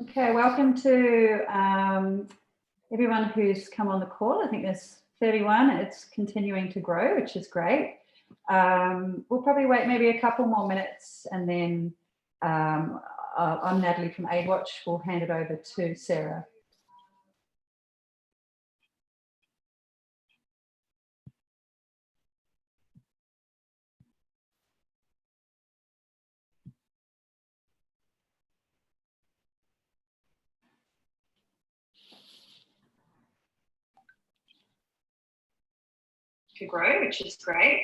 Okay, welcome to everyone who's come on the call. I think there's 31. It's continuing to grow, which is great. We'll probably wait maybe a couple more minutes, and then I'm Natalie from AidWatch. We'll hand it over to Sarah. To grow, which is great.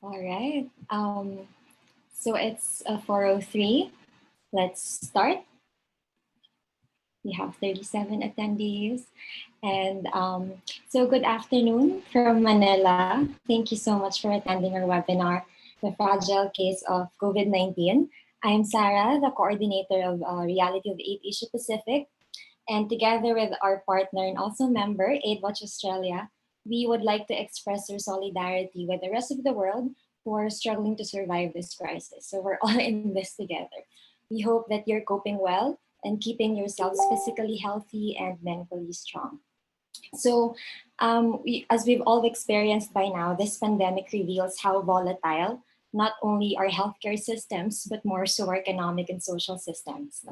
All right. So it's 4:03. Let's start. We have 37 attendees. And so good afternoon from Manila. Thank you so much for attending our webinar, The Fragile Case of COVID-19. I am Sarah, the coordinator of Reality of Aid Asia Pacific. And together with our partner and also member, AidWatch Australia, we would like to express our solidarity with the rest of the world who are struggling to survive this crisis. So we're all in this together. We hope that you're coping well and keeping yourselves physically healthy and mentally strong. So as we've all experienced by now, this pandemic reveals how volatile not only our healthcare systems, but more so our economic and social systems.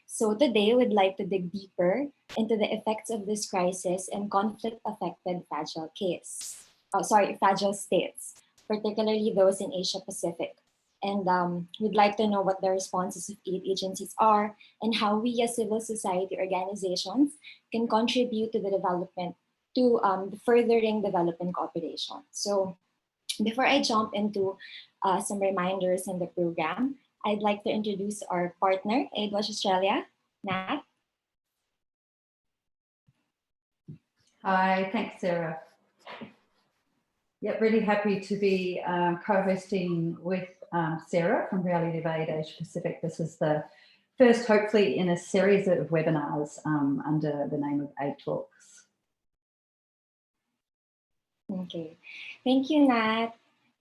So today we'd like to dig deeper into the effects of this crisis and conflict-affected fragile states, particularly those in Asia Pacific. And we'd like to know what the responses of aid agencies are and how we as civil society organizations can contribute to the development, to furthering development cooperation. So before I jump into some reminders in the program, I'd like to introduce our partner, AidWatch Australia, Nat. Hi, thanks, Sarah. Yep, really happy to be co-hosting with Sarah from Reality of Aid Asia Pacific. This is the first, hopefully, in a series of webinars under the name of Aid Talks. Okay, thank you, Nat.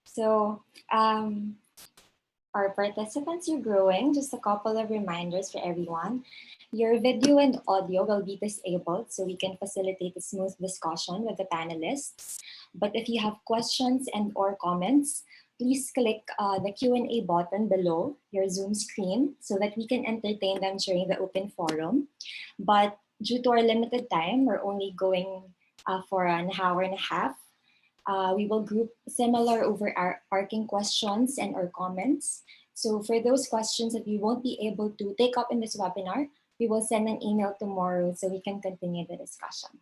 So our participants are growing. Just a couple of reminders for everyone. Your video and audio will be disabled so we can facilitate a smooth discussion with the panelists. But if you have questions and or comments, please click the Q&A button below your Zoom screen so that we can entertain them during the open forum. But due to our limited time, we're only going for an hour and a half. We will group similar overarching questions and or comments. So for those questions that we won't be able to take up in this webinar, we will send an email tomorrow so we can continue the discussion.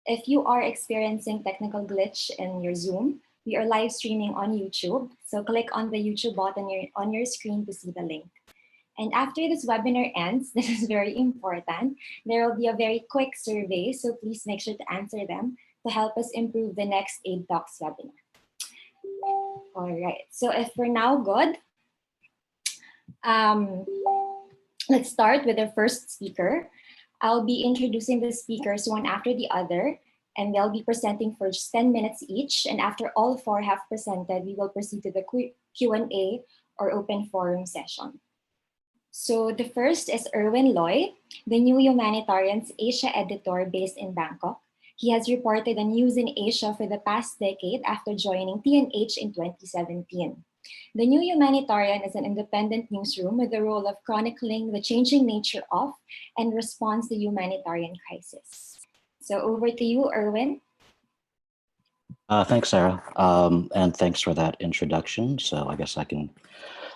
If you are experiencing technical glitch in your Zoom, we are live streaming on YouTube. So click on the YouTube button on your screen to see the link. And after this webinar ends, this is very important, there will be a very quick survey. So please make sure to answer them to help us improve the next Aid Talks webinar. All right, so if we're now good, let's start with our first speaker. I'll be introducing the speakers one after the other, and they'll be presenting for just 10 minutes each. And after all four have presented, we will proceed to the Q&A or open forum session. So the first is Irwin Loy, the new Humanitarian's Asia editor based in Bangkok. He has reported on news in Asia for the past decade after joining TNH in 2017. The New Humanitarian is an independent newsroom with the role of chronicling the changing nature of and response to the humanitarian crisis. So over to you, Irwin. Thanks, Sarah, and thanks for that introduction. So I guess I can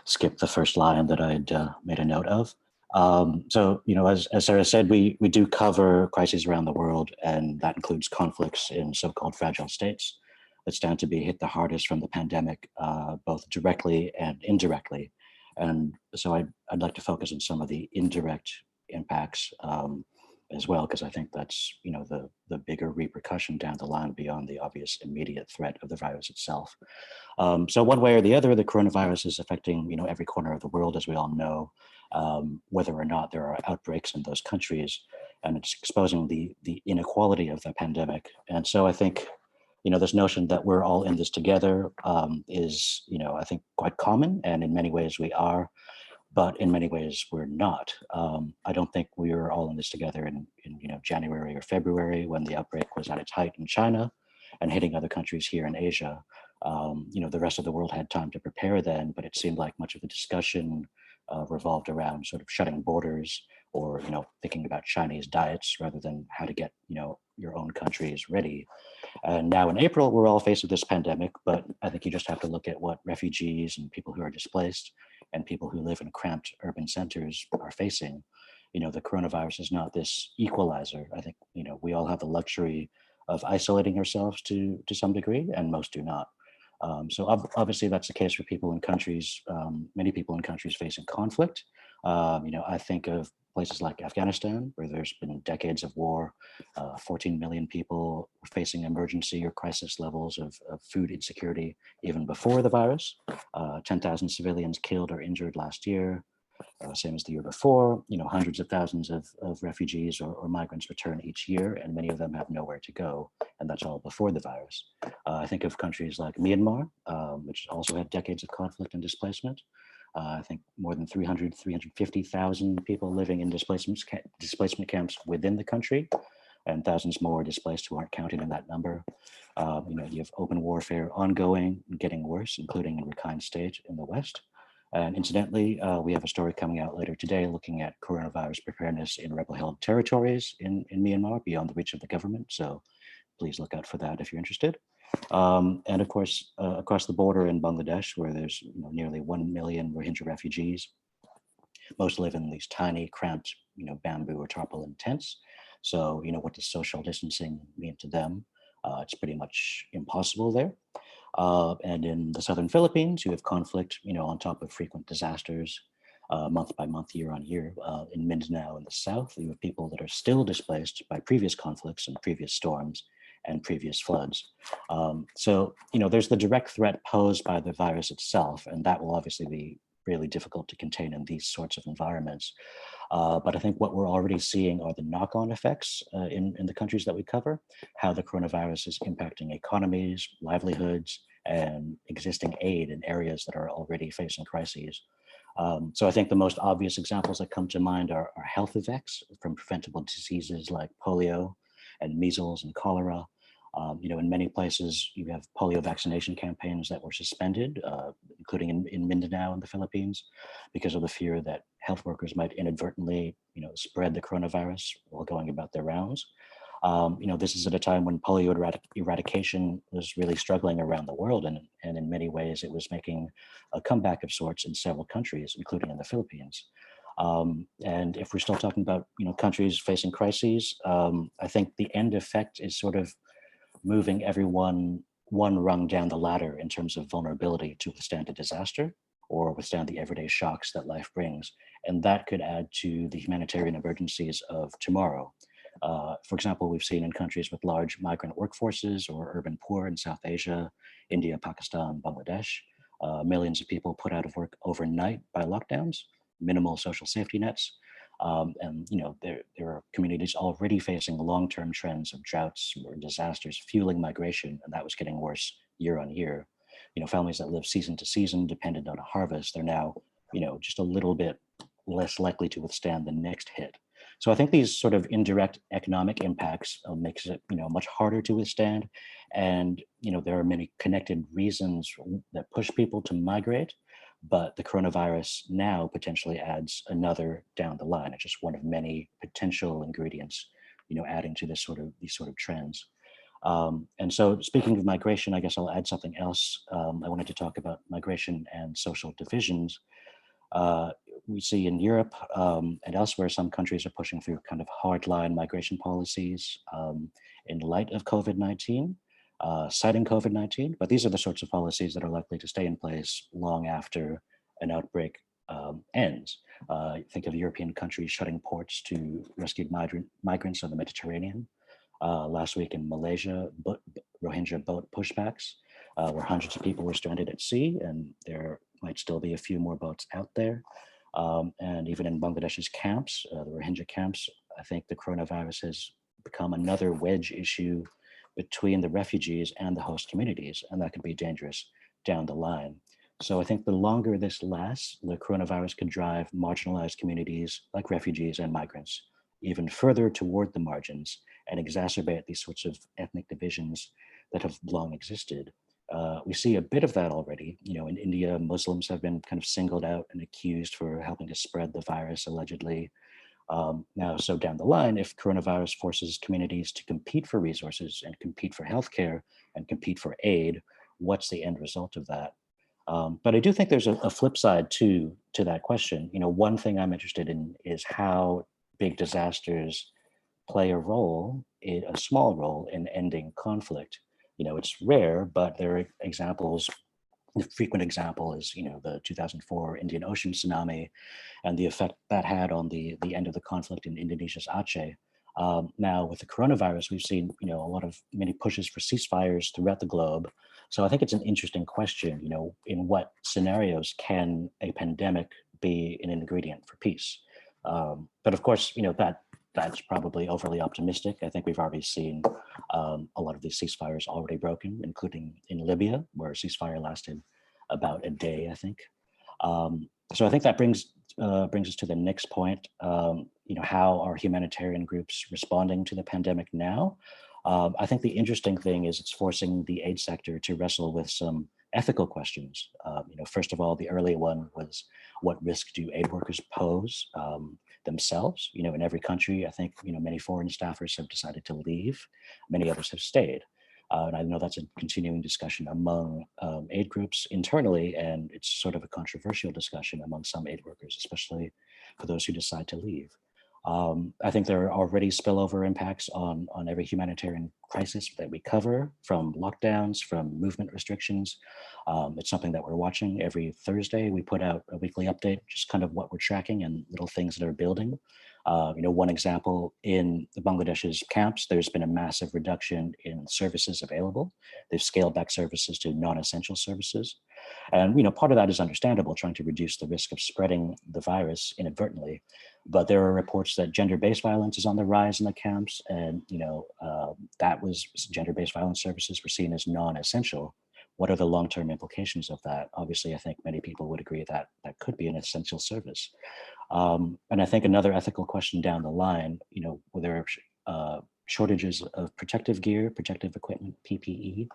skip the first line that I'd made a note of. So, you know, as Sarah said, we do cover crises around the world, and that includes conflicts in so-called fragile states. that stand to be hit the hardest from the pandemic, both directly and indirectly. And so I'd like to focus on some of the indirect impacts as well, because I think that's, you know, the bigger repercussion down the line beyond the obvious immediate threat of the virus itself. So one way or the other, the coronavirus is affecting, you know, every corner of the world, as we all know, whether or not there are outbreaks in those countries, and it's exposing the inequality of the pandemic. And so I think, you know, this notion that we're all in this together is, you know, I think quite common, and in many ways we are, but in many ways we're not. I don't think we were all in this together in you know, January or February when the outbreak was at its height in China and hitting other countries here in Asia. You know, the rest of the world had time to prepare then, but it seemed like much of the discussion revolved around sort of shutting borders, or, you know, thinking about Chinese diets rather than how to get, you know, your own countries ready. And now in April, we're all faced with this pandemic, but I think you just have to look at what refugees and people who are displaced and people who live in cramped urban centers are facing. You know, the coronavirus is not this equalizer. I think, you know, we all have the luxury of isolating ourselves to some degree, and most do not. So obviously that's the case for people in countries, many people in countries facing conflict. You know, I think of places like Afghanistan, where there's been decades of war, 14 million people facing emergency or crisis levels of food insecurity even before the virus, 10,000 civilians killed or injured last year, same as the year before. You know, hundreds of thousands of refugees or migrants return each year, and many of them have nowhere to go, and that's all before the virus. I think of countries like Myanmar, which also had decades of conflict and displacement. I think more than 350,000 people living in displacement camps within the country, and thousands more displaced who aren't counted in that number. You know, you have open warfare ongoing, getting worse, including in Rakhine State in the West. And incidentally, we have a story coming out later today looking at coronavirus preparedness in rebel-held territories in Myanmar beyond the reach of the government. So please look out for that if you're interested. And of course, across the border in Bangladesh, where there's, you know, nearly 1 million Rohingya refugees, most live in these tiny, cramped, you know, bamboo or tarpaulin tents. So, you know, what does social distancing mean to them? It's pretty much impossible there. And in the southern Philippines, you have conflict, you know, on top of frequent disasters, month by month, year on year. In Mindanao in the south, you have people that are still displaced by previous conflicts and previous storms and previous floods. So, you know, there's the direct threat posed by the virus itself, and that will obviously be really difficult to contain in these sorts of environments. But I think what we're already seeing are the knock-on effects in the countries that we cover, how the coronavirus is impacting economies, livelihoods, and existing aid in areas that are already facing crises. So I think the most obvious examples that come to mind are health effects from preventable diseases like polio and measles and cholera. You know, in many places, you have polio vaccination campaigns that were suspended, including in Mindanao in the Philippines, because of the fear that health workers might inadvertently, you know, spread the coronavirus while going about their rounds. You know, this is at a time when polio eradication was really struggling around the world, and in many ways it was making a comeback of sorts in several countries, including in the Philippines. And if we're still talking about, you know, countries facing crises, I think the end effect is sort of moving everyone one rung down the ladder in terms of vulnerability to withstand a disaster or withstand the everyday shocks that life brings. And that could add to the humanitarian emergencies of tomorrow. For example, we've seen in countries with large migrant workforces or urban poor in South Asia, India, Pakistan, Bangladesh, millions of people put out of work overnight by lockdowns, minimal social safety nets. And, you know, there are communities already facing long-term trends of droughts or disasters fueling migration, and that was getting worse year on year. You know, families that live season to season dependent on a harvest, they're now, you know, just a little bit less likely to withstand the next hit. So I think these sort of indirect economic impacts makes it, you know, much harder to withstand. And, you know, there are many connected reasons that push people to migrate, but the coronavirus now potentially adds another down the line. It's just one of many potential ingredients, you know, adding to these sort of trends. And so speaking of migration, I guess I'll add something else. I wanted to talk about migration and social divisions. We see in Europe and elsewhere, some countries are pushing through kind of hardline migration policies in light of COVID-19. citing COVID-19, but these are the sorts of policies that are likely to stay in place long after an outbreak ends. Think of European countries shutting ports to rescued migrants on the Mediterranean. Last week in Malaysia, Rohingya boat pushbacks, where hundreds of people were stranded at sea, and there might still be a few more boats out there. And even in Bangladesh's camps, the Rohingya camps, I think the coronavirus has become another wedge issue between the refugees and the host communities, and that could be dangerous down the line. So I think the longer this lasts, the coronavirus could drive marginalized communities like refugees and migrants even further toward the margins and exacerbate these sorts of ethnic divisions that have long existed. We see a bit of that already. In India, Muslims have been kind of singled out and accused for helping to spread the virus, allegedly. Now, so down the line, if coronavirus forces communities to compete for resources and compete for healthcare and compete for aid, what's the end result of that? But I do think there's a flip side to that question. One thing I'm interested in is how big disasters play a small role in ending conflict. It's rare, but there are examples. The frequent example is, the 2004 Indian Ocean tsunami and the effect that had on the end of the conflict in Indonesia's Aceh. Now with the coronavirus, we've seen, many pushes for ceasefires throughout the globe. So I think it's an interesting question, in what scenarios can a pandemic be an ingredient for peace? But of course, that's probably overly optimistic. I think we've already seen a lot of these ceasefires already broken, including in Libya, where a ceasefire lasted about a day, I think. So I think that brings us to the next point. How are humanitarian groups responding to the pandemic now? I think the interesting thing is it's forcing the aid sector to wrestle with some ethical questions. First of all, the early one was, what risk do aid workers pose themselves? In every country, I think, many foreign staffers have decided to leave. Many others have stayed. And I know that's a continuing discussion among aid groups internally, and it's sort of a controversial discussion among some aid workers, especially for those who decide to leave. I think there are already spillover impacts on every humanitarian crisis that we cover, from lockdowns, from movement restrictions. It's something that we're watching every Thursday. We put out a weekly update, just kind of what we're tracking and little things that are building. One example, in the Bangladesh's camps, there's been a massive reduction in services available. They've scaled back services to non-essential services. And, part of that is understandable, trying to reduce the risk of spreading the virus inadvertently. But there are reports that gender-based violence is on the rise in the camps. And, that was gender-based violence services were seen as non-essential. What are the long-term implications of that? Obviously, I think many people would agree that that could be an essential service. And I think another ethical question down the line, were there shortages of protective gear, protective equipment, PPE,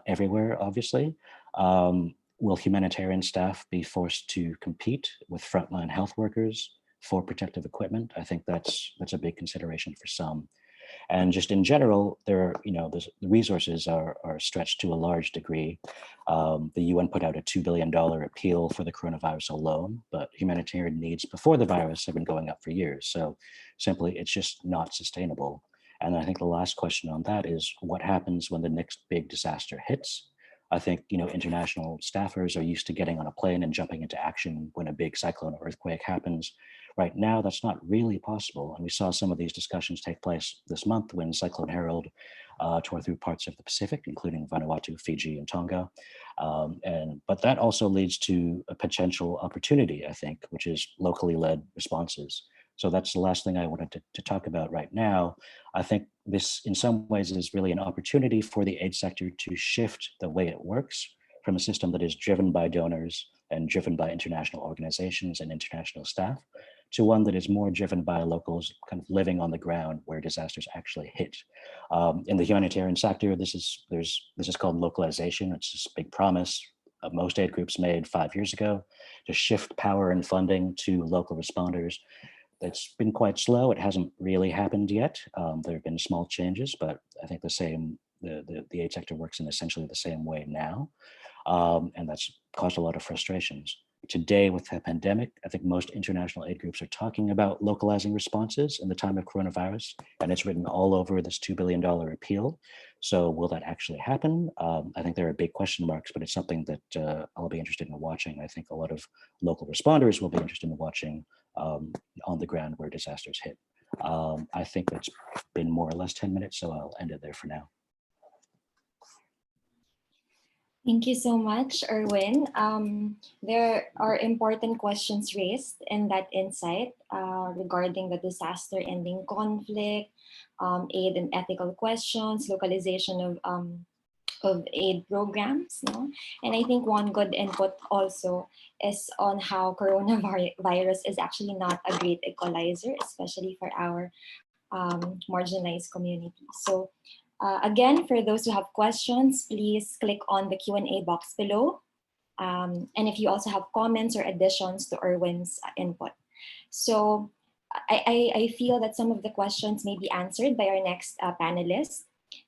everywhere, obviously. Will humanitarian staff be forced to compete with frontline health workers for protective equipment? I think that's a big consideration for some. And just in general, the resources are stretched to a large degree. The UN put out a $2 billion appeal for the coronavirus alone, but humanitarian needs before the virus have been going up for years. So simply, it's just not sustainable. And I think the last question on that is, what happens when the next big disaster hits? I think, international staffers are used to getting on a plane and jumping into action when a big cyclone or earthquake happens. Right now, that's not really possible. And we saw some of these discussions take place this month when Cyclone Harold tore through parts of the Pacific, including Vanuatu, Fiji, and Tonga. But that also leads to a potential opportunity, I think, which is locally led responses. So that's the last thing I wanted to talk about right now. I think this, in some ways, is really an opportunity for the aid sector to shift the way it works from a system that is driven by donors and driven by international organizations and international staff to one that is more driven by locals kind of living on the ground where disasters actually hit. In the humanitarian sector, this is called localization. It's this big promise most aid groups made 5 years ago to shift power and funding to local responders. It's been quite slow. It hasn't really happened yet. There have been small changes, but I think the aid sector works in essentially the same way now. And that's caused a lot of frustrations. today with the pandemic, I think most international aid groups are talking about localizing responses in the time of coronavirus, and it's written all over this $2 billion appeal. So will that actually happen? I think there are big question marks, but it's something that I'll be interested in watching. I think a lot of local responders will be interested in watching on the ground where disasters hit. I think it's been more or less 10 minutes, so I'll end it there for now. Thank you so much, Irwin. There are important questions raised in that insight regarding the disaster ending conflict, aid and ethical questions, localization of aid programs. No? And I think one good input also is on how coronavirus is actually not a great equalizer, especially for our marginalized communities. So again, for those who have questions, please click on the Q&A box below. And if you also have comments or additions to Irwin's input. So I feel that some of the questions may be answered by our next panelist.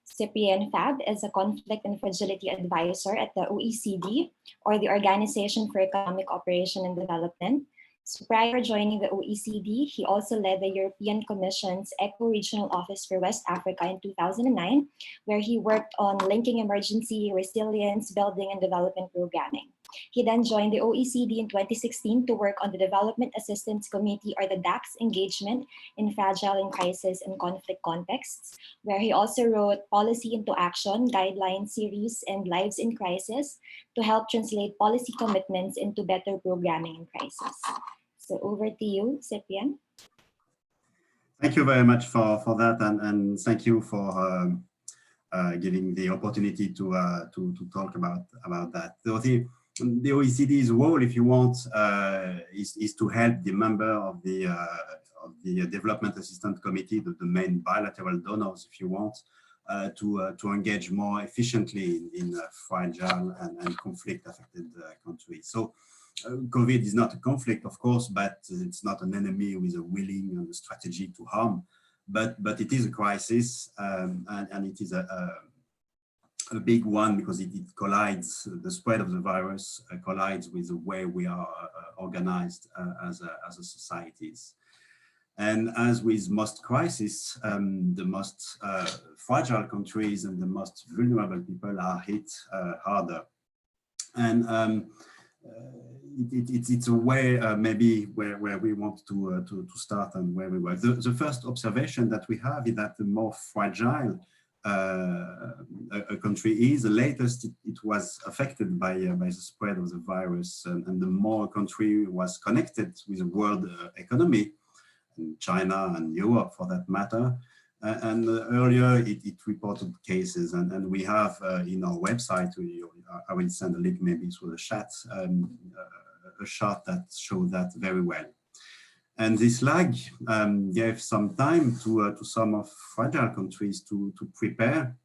Cyprien Fabre is a Conflict and Fragility Advisor at the OECD, or the Organization for Economic Cooperation and Development. So prior to joining the OECD, he also led the European Commission's Eco-Regional Office for West Africa in 2009, where he worked on linking emergency resilience, building, and development programming. He then joined the OECD in 2016 to work on the Development Assistance Committee, or the DAC's, engagement in fragile and crisis and conflict contexts, where he also wrote Policy into Action, Guideline Series, and Lives in Crisis to help translate policy commitments into better programming in crisis. So over to you, Cyprien. Thank you very much for that, and thank you for giving the opportunity to talk about that. So the OECD's role, if you want, is to help the member of the Development Assistance Committee, the main bilateral donors, if you want, to engage more efficiently in fragile and conflict-affected countries. So COVID is not a conflict, of course, but it's not an enemy with a willing and a strategy to harm. But it is a crisis, and it is a big one because it collides, the spread of the virus collides with the way we are organized as a societies. And as with most crises, the most fragile countries and the most vulnerable people are hit harder. And it's a way maybe where we want to start and where we work. The first observation that we have is that the more fragile a country is, the latest it was affected by the spread of the virus, and the more a country was connected with the world economy, and China and Europe for that matter. And earlier it reported cases, and we have in our website, I will send a link maybe through the chat, a chart that showed that very well. And this lag gave some time to some of fragile countries to prepare.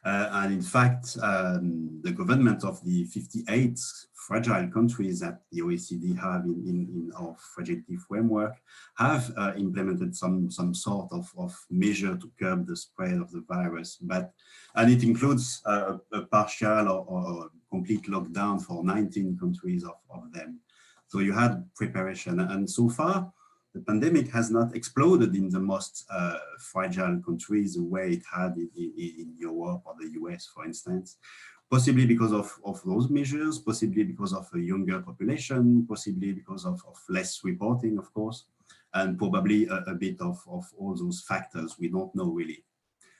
And in fact, the government of the 58 fragile countries that the OECD have in our fragility framework have implemented some sort of measure to curb the spread of the virus. And it includes a partial or complete lockdown for 19 countries of them. So you had preparation, and so far, the pandemic has not exploded in the most fragile countries the way it had in Europe or the US, for instance, possibly because of those measures, possibly because of a younger population, possibly because of less reporting, of course, and probably a bit of all those factors we don't know really.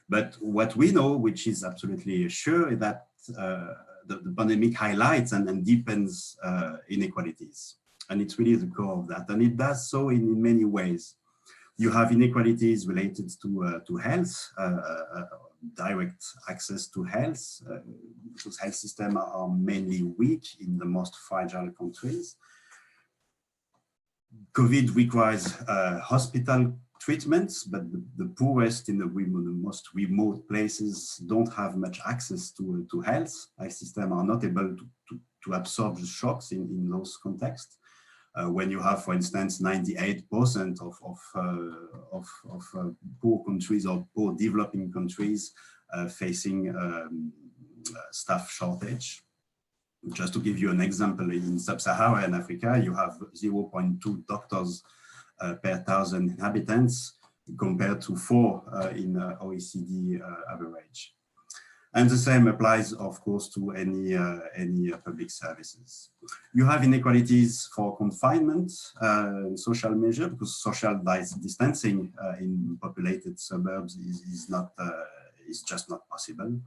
But what we know, which is absolutely sure, is that the pandemic highlights and deepens inequalities. And it's really the core of that. And it does so in many ways. You have inequalities related to health, direct access to health, because health systems are mainly weak in the most fragile countries. COVID requires hospital treatments, but the poorest in the most remote places don't have much access to health. Health systems are not able to absorb the shocks in those contexts. When you have, for instance, 98% of poor countries or poor developing countries facing staff shortage. Just to give you an example, in sub-Saharan Africa, you have 0.2 doctors per 1,000 inhabitants compared to 4 in OECD average. And the same applies, of course, to any public services. You have inequalities for confinement, social measure, because social distancing in populated suburbs is just not possible.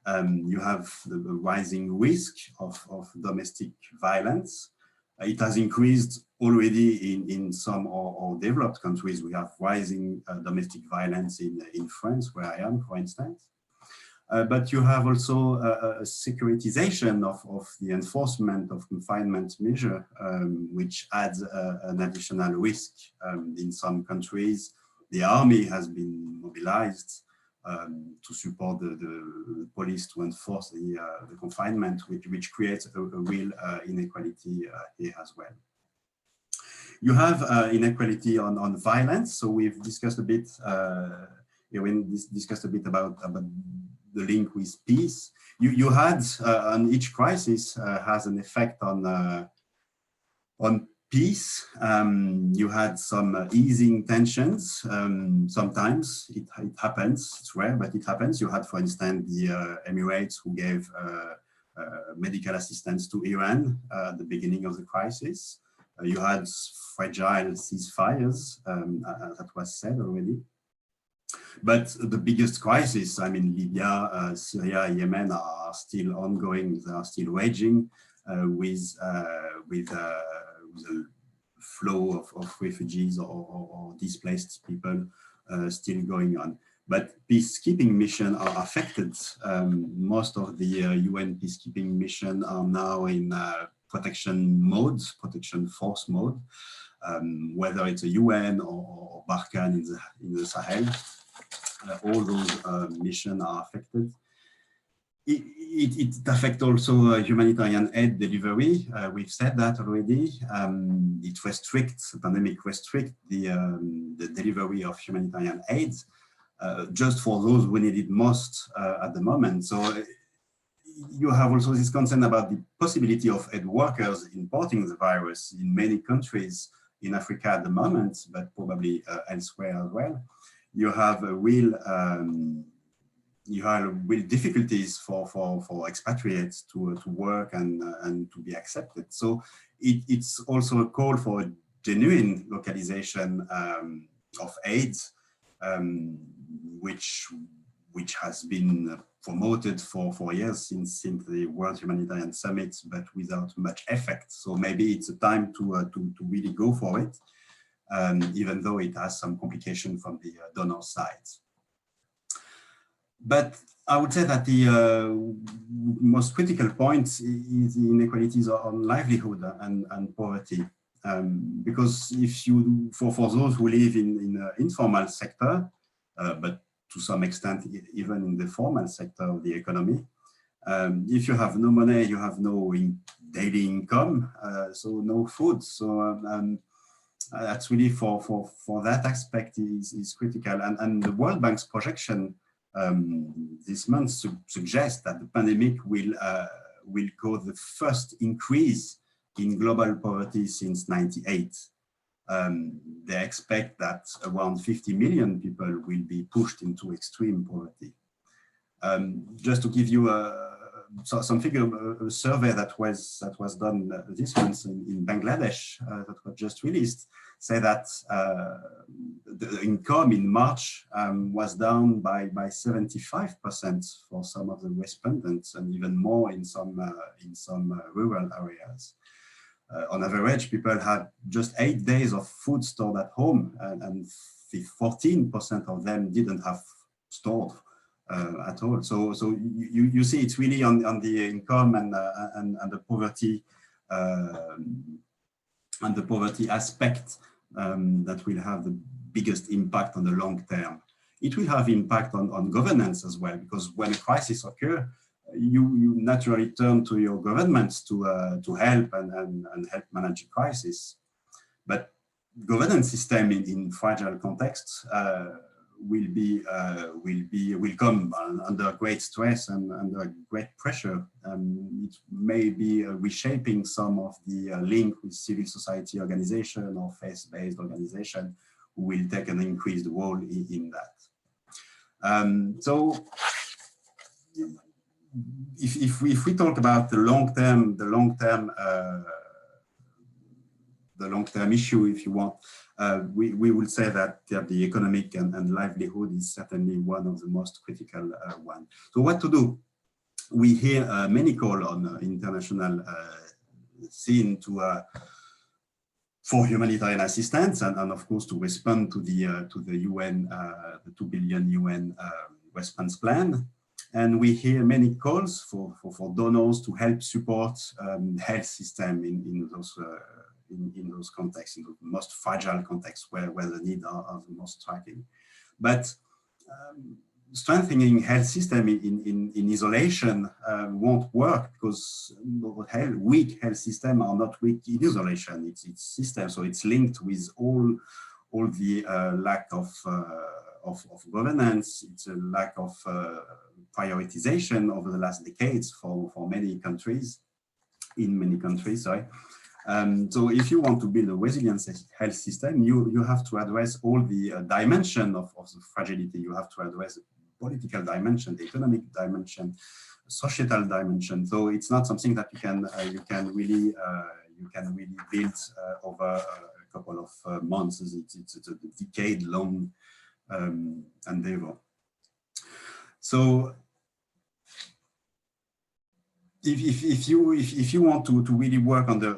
You have the rising risk of domestic violence. It has increased already in some or developed countries. We have rising domestic violence in France, where I am, for instance. But you have also a securitization of the enforcement of confinement measure, which adds an additional risk. In some countries, the army has been mobilized to support the police to enforce the confinement, which creates a real inequality here as well. You have inequality on violence. So we've discussed a bit, Irwin discussed a bit about the link with peace. You had on each crisis has an effect on peace. You had some easing tensions. Sometimes it happens. It's rare, but it happens. You had, for instance, the Emirates who gave medical assistance to Iran at the beginning of the crisis. You had fragile ceasefires, that was said already. But the biggest crisis, I mean, Libya, Syria, Yemen are still ongoing. They are still raging with a flow of refugees or displaced people still going on. But peacekeeping missions are affected. Most of the UN peacekeeping missions are now in protection mode, protection force mode, whether it's a UN or Barkhane in the Sahel. All those missions are affected. It affects also humanitarian aid delivery. We've said that already. It restricts, the pandemic restricts the delivery of humanitarian aid just for those who need it most at the moment. So you have also this concern about the possibility of aid workers importing the virus in many countries in Africa at the moment, but probably elsewhere as well. You have a real difficulties for expatriates to work and to be accepted. So it's also a call for a genuine localization of aid, which has been promoted for years since the World Humanitarian Summit, but without much effect. So maybe it's a time to really go for it, even though it has some complication from the donor side. But I would say that the most critical point is the inequalities on livelihood and poverty. Because if you, for those who live in the informal sector, but to some extent, even in the formal sector of the economy, if you have no money, you have no daily income, so no food. So that's really for that aspect is critical. And the World Bank's projection this month suggests that the pandemic will cause the first increase in global poverty since '98. They expect that around 50 million people will be pushed into extreme poverty. Just to give you some figure, a survey that was done this month in Bangladesh that was just released, say that the income in March was down by 75% for some of the respondents, and even more in some rural areas. On average, people had just 8 days of food stored at home, and 14% of them didn't have stored at all. So you see, it's really on the income and the poverty aspect that will have the biggest impact on the long term. It will have impact on governance as well, because when a crisis occurs, you naturally turn to your governments to help and help manage a crisis. But governance system in fragile contexts will come under great stress and under great pressure. It may be reshaping some of the link with civil society organization or faith-based organization who will take an increased role in that. So if we talk about the long-term issue, if you want, we will say that the economic and livelihood is certainly one of the most critical one. So what to do? We hear many call on international scene for humanitarian assistance and of course to respond to the UN, the 2 billion UN response plan. And we hear many calls for donors to help support health system in those contexts, in the most fragile contexts where the needs are the most striking. But strengthening health system in isolation won't work, because weak health systems are not weak in isolation. It's system, so it's linked with all the lack of governance. It's a lack of prioritization over the last decades for many countries, in many countries, sorry. So if you want to build a resilient health system, you have to address all the dimension of the fragility. You have to address the political dimension, the economic dimension, societal dimension. So it's not something that you can really build over a couple of months. It's a decade-long endeavor. So if you want to really work on the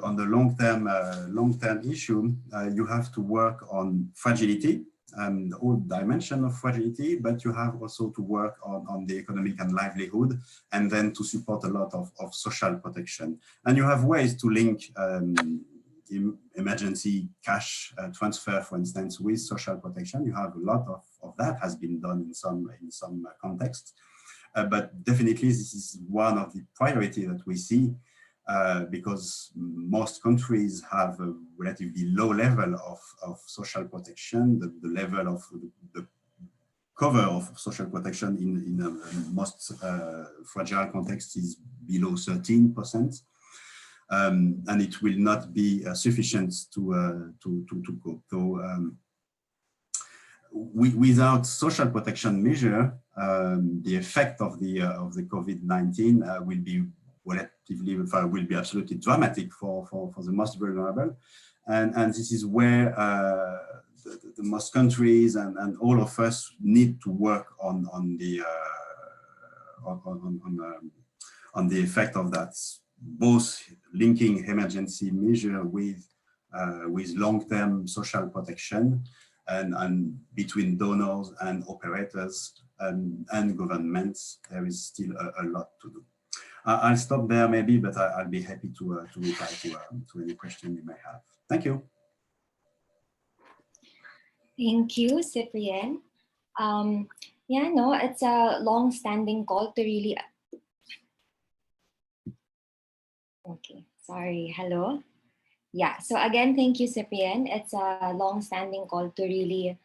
long-term issue, you have to work on fragility and all dimension of fragility, but you have also to work on the economic and livelihood, and then to support a lot of social protection. And you have ways to link emergency cash transfer, for instance, with social protection. You have a lot of that has been done in some contexts. But definitely this is one of the priorities that we see, because most countries have a relatively low level of social protection. The level of the cover of social protection in most fragile contexts is below 13%. And it will not be sufficient to cope. So without social protection measure, the effect of the COVID-19 will be relatively, will be absolutely dramatic for the most vulnerable, and this is where the most countries and all of us need to work on the effect of that, both linking emergency measure with long-term social protection, and between donors and operators and governments. There is still a lot to do. I'll stop there maybe, but I'll be happy to reply to any question you may have. Thank you. Thank you, Cyprien. Yeah, no, it's a long-standing call to really. Okay, sorry, hello. Yeah, so again, thank you, Cyprien. It's a long-standing call to really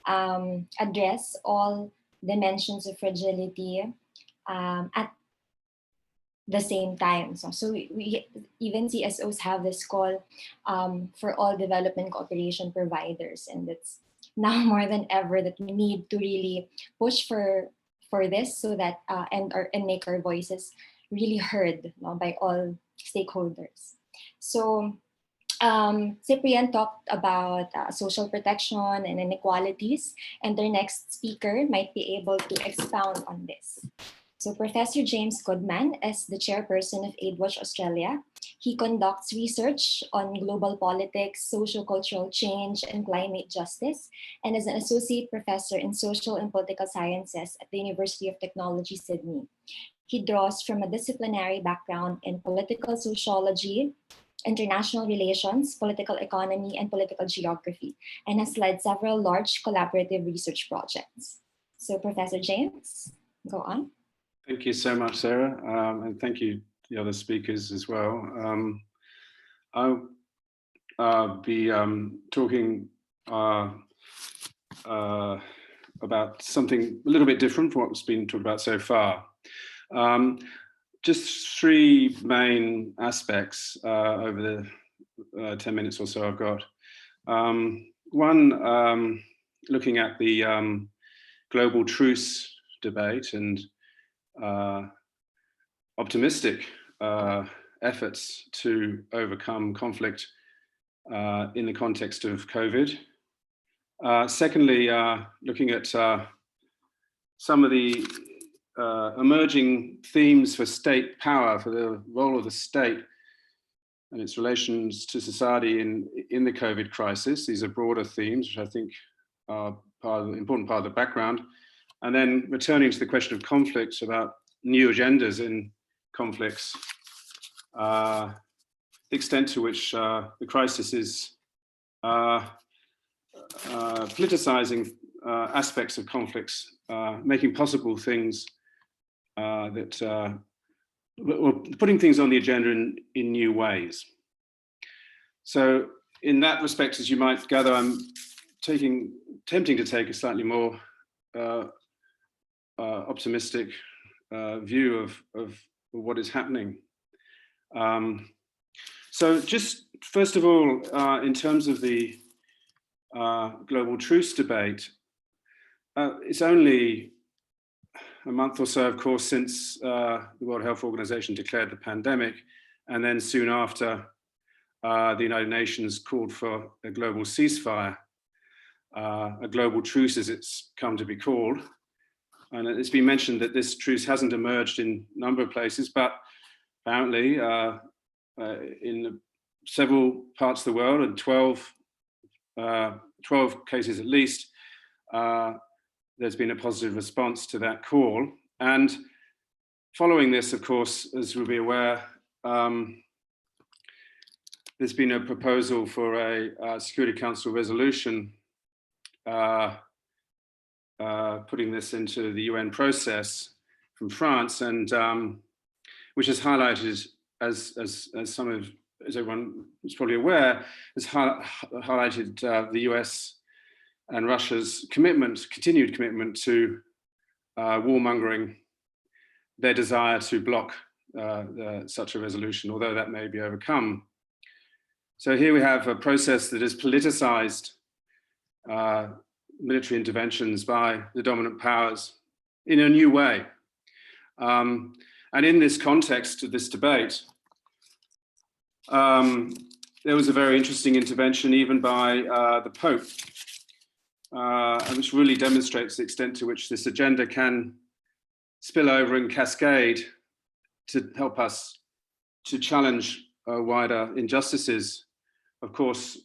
address all dimensions of fragility at the same time. So we even CSOs have this call for all development cooperation providers, and it's now more than ever that we need to really push for this, so that and make our voices really heard by all stakeholders. So Cyprien talked about social protection and inequalities, and their next speaker might be able to expound on this. So Professor James Goodman is the chairperson of AidWatch Australia. He conducts research on global politics, socio-cultural change, and climate justice, and is an associate professor in social and political sciences at the University of Technology, Sydney. He draws from a disciplinary background in political sociology, international relations, political economy, and political geography, and has led several large collaborative research projects. So Professor James, go on. Thank you so much, Sarah, and thank you to the other speakers as well. I'll be talking about something a little bit different from what's been talked about so far. Just three main aspects over the 10 minutes or so I've got. One, looking at the global truce debate and optimistic efforts to overcome conflict in the context of COVID. Secondly, looking at some of the emerging themes for state power, for the role of the state and its relations to society in the COVID crisis. These are broader themes, which I think are important part of the background. And then returning to the question of conflicts, about new agendas in conflicts, the extent to which the crisis is politicizing aspects of conflicts, making possible things that putting things on the agenda in new ways. So in that respect, as you might gather, I'm attempting to take a slightly more optimistic view of what is happening. So just first of all, in terms of the global truce debate, it's only a month or so, of course, since the World Health Organization declared the pandemic, and then soon after, the United Nations called for a global ceasefire, a global truce as it's come to be called. And it's been mentioned that this truce hasn't emerged in a number of places, but apparently in several parts of the world, and 12 cases at least, there's been a positive response to that call. And following this, of course, as we'll be aware, there's been a proposal for a Security Council resolution putting this into the UN process from France, and which has highlighted, as everyone is probably aware, has highlighted the US and Russia's continued commitment to warmongering, their desire to block such a resolution, although that may be overcome. So here we have a process that has politicized military interventions by the dominant powers in a new way. And in this context of this debate, there was a very interesting intervention even by the Pope, which really demonstrates the extent to which this agenda can spill over and cascade to help us to challenge wider injustices. Of course,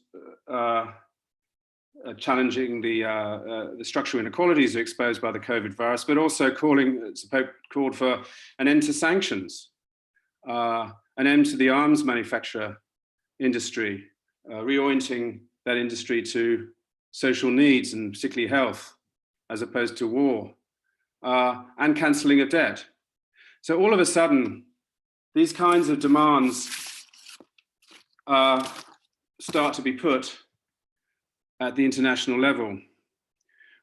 challenging the structural inequalities exposed by the COVID virus, but also the Pope called for an end to sanctions, an end to the arms manufacture industry, reorienting that industry to social needs and particularly health, as opposed to war, and cancelling of debt. So all of a sudden, these kinds of demands start to be put at the international level.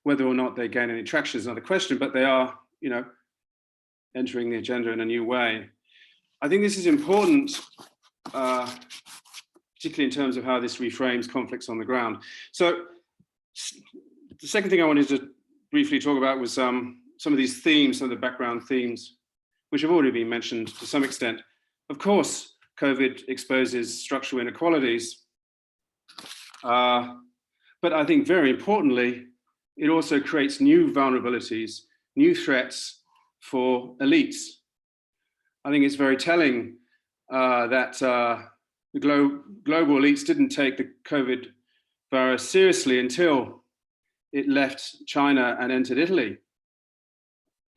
Whether or not they gain any traction is another question, but they are, entering the agenda in a new way. I think this is important, particularly in terms of how this reframes conflicts on the ground. So the second thing I wanted to briefly talk about was some of these themes, some of the background themes, which have already been mentioned to some extent. Of course, COVID exposes structural inequalities, but I think very importantly, it also creates new vulnerabilities, new threats for elites. I think it's very telling that the global elites didn't take the COVID virus seriously until it left China and entered Italy,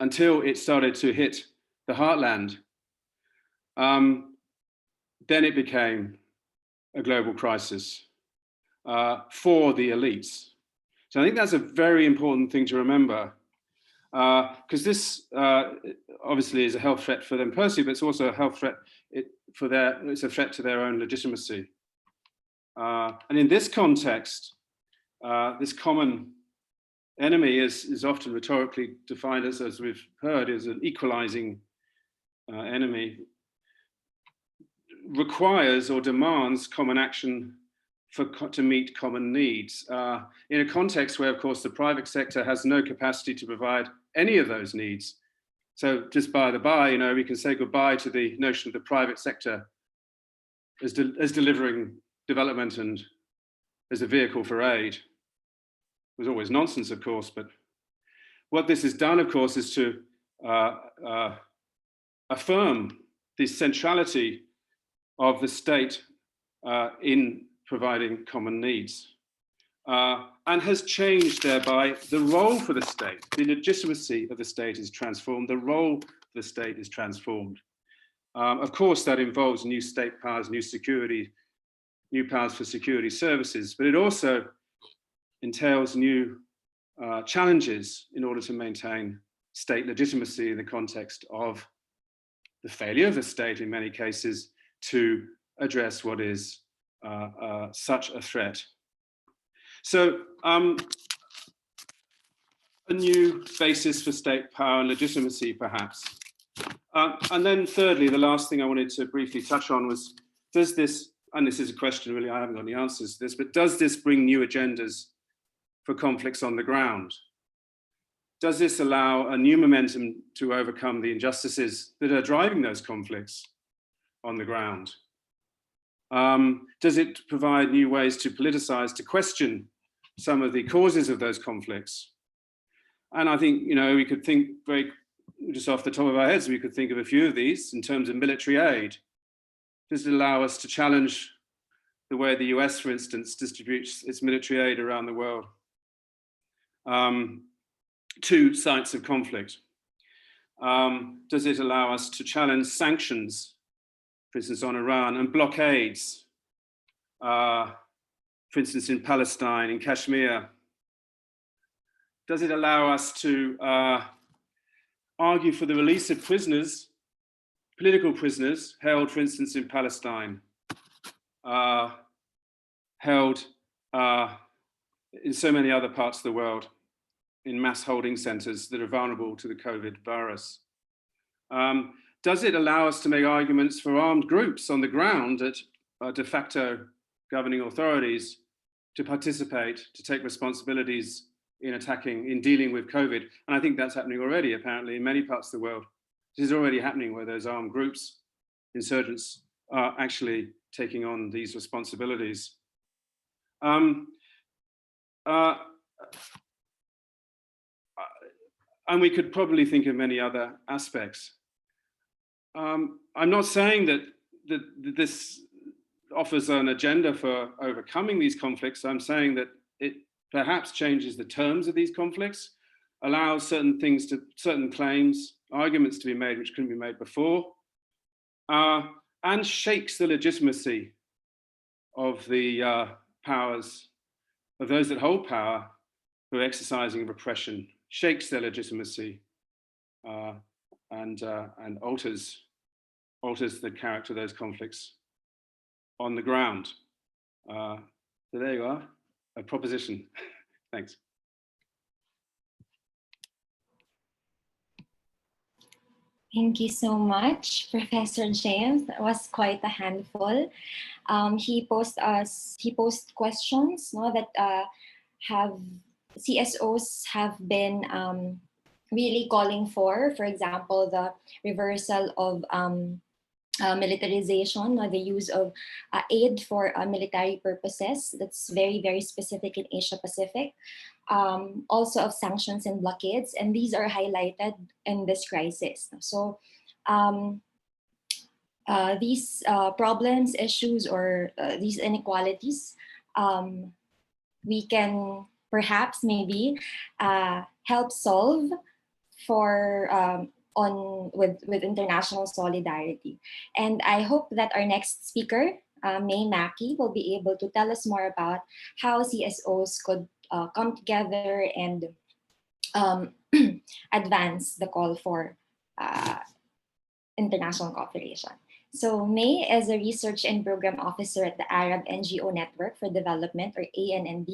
until it started to hit the heartland. Then it became a global crisis for the elites. So I think that's a very important thing to remember, because this obviously is a health threat for them personally, but it's also a health threat it's a threat to their own legitimacy. And in this context, this common enemy is often rhetorically defined as we've heard, as an equalizing enemy, requires or demands common action to meet common needs, in a context where, of course, the private sector has no capacity to provide any of those needs. So just by the by, we can say goodbye to the notion of the private sector as delivering development and as a vehicle for aid. It was always nonsense, of course, but what this has done, of course, is to affirm the centrality of the state in providing common needs, and has changed thereby the role for the state. The legitimacy of the state is transformed, the role of the state is transformed. Of course, that involves new state powers, new powers for security services, but it also entails new challenges in order to maintain state legitimacy in the context of the failure of the state, in many cases, to address what is such a threat. So a new basis for state power and legitimacy, perhaps. And then thirdly, the last thing I wanted to briefly touch on was, does this, and this is a question really, I haven't got any answers to this, but does this bring new agendas for conflicts on the ground? Does this allow a new momentum to overcome the injustices that are driving those conflicts on the ground? Does it provide new ways to politicize, to question some of the causes of those conflicts? And I think, we could think just off the top of our heads, we could think of a few of these in terms of military aid. Does it allow us to challenge the way the US, for instance, distributes its military aid around the world to sites of conflict? Does it allow us to challenge sanctions, for instance, on Iran, and blockades, for instance, in Palestine, in Kashmir? Does it allow us to argue for the release of prisoners, political prisoners, held, for instance, in Palestine, held in so many other parts of the world, in mass holding centers that are vulnerable to the COVID virus? Does it allow us to make arguments for armed groups on the ground at de facto governing authorities to participate, to take responsibilities in dealing with COVID? And I think that's happening already, apparently, in many parts of the world. This is already happening, where those armed groups, insurgents, are actually taking on these responsibilities. And we could probably think of many other aspects. I'm not saying that this offers an agenda for overcoming these conflicts. I'm saying that it perhaps changes the terms of these conflicts, allows certain claims, arguments to be made which couldn't be made before, and shakes the legitimacy of the powers, of those that hold power, who are exercising repression, shakes their legitimacy, and alters the character of those conflicts on the ground. So there you are, a proposition. Thanks. Thank you so much, Professor James. That was quite a handful. He posed questions that have CSOs have been really calling for example, the reversal of militarization, the use of aid for military purposes. That's very, very specific in Asia Pacific. Also of sanctions and blockades, and these are highlighted in this crisis. So these problems, issues, or these inequalities, we can perhaps maybe help solve with international solidarity. And I hope that our next speaker, Makki, will be able to tell us more about how CSOs could come together and advance the call for international cooperation. So May is a Research and Program Officer at the Arab NGO Network for Development, or ANND,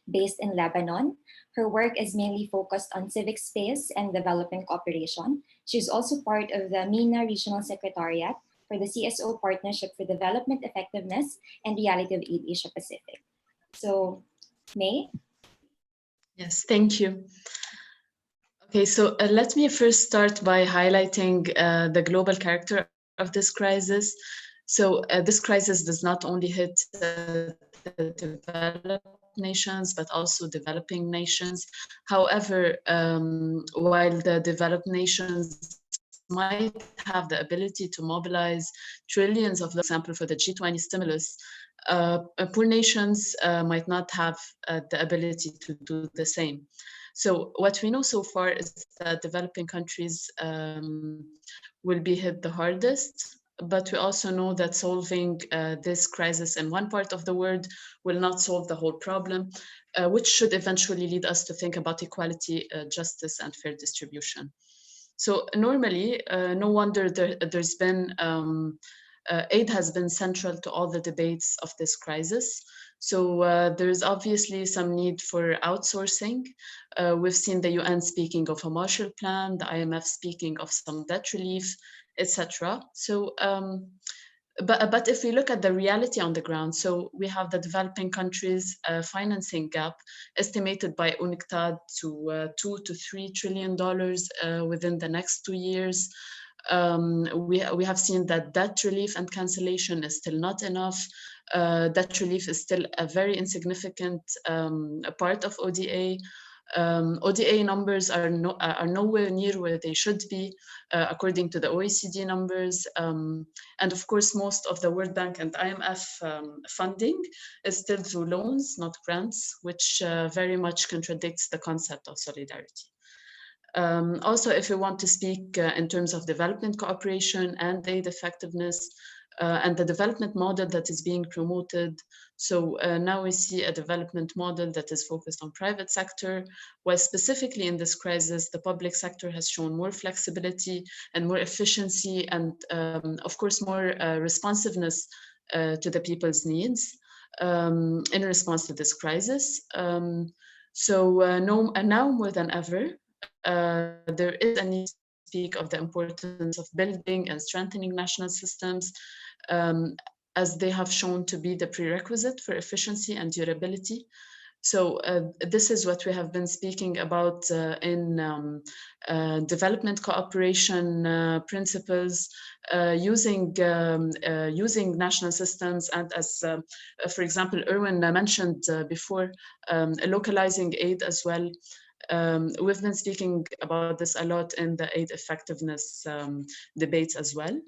based in Lebanon. Her work is mainly focused on civic space and development cooperation. She's also part of the MENA Regional Secretariat for the CSO Partnership for Development Effectiveness and Reality of Aid Asia Pacific. So, May? Yes, thank you. Okay, so let me first start by highlighting the global character of this crisis. So this crisis does not only hit the developed nations, but also developing nations. However, while the developed nations might have the ability to mobilize trillions of, for example, for the G20 stimulus, poor nations might not have the ability to do the same. So what we know so far is that developing countries will be hit the hardest, but we also know that solving this crisis in one part of the world will not solve the whole problem, which should eventually lead us to think about equality, justice, and fair distribution. So normally, no wonder there's been, aid has been central to all the debates of this crisis. So there's obviously some need for outsourcing. We've seen the UN speaking of a Marshall Plan, the IMF speaking of some debt relief, etc. So, but if we look at the reality on the ground, so we have the developing countries financing gap estimated by UNCTAD to $2 to $3 trillion within the next 2 years. We have seen that debt relief and cancellation is still not enough. Debt relief is still a very insignificant part of ODA. ODA numbers are nowhere near where they should be, according to the OECD numbers. And of course, most of the World Bank and IMF funding is still through loans, not grants, which very much contradicts the concept of solidarity. Also, if we want to speak in terms of development cooperation and aid effectiveness, and the development model that is being promoted. So now we see a development model that is focused on private sector, while specifically in this crisis, the public sector has shown more flexibility and more efficiency and of course, more responsiveness to the people's needs in response to this crisis. Now more than ever, there is a need to speak of the importance of building and strengthening national systems as they have shown to be the prerequisite for efficiency and durability. So this is what we have been speaking about in development cooperation principles, using national systems, and as, for example, Irwin mentioned before, localizing aid as well. We've been speaking about this a lot in the aid effectiveness debates as well.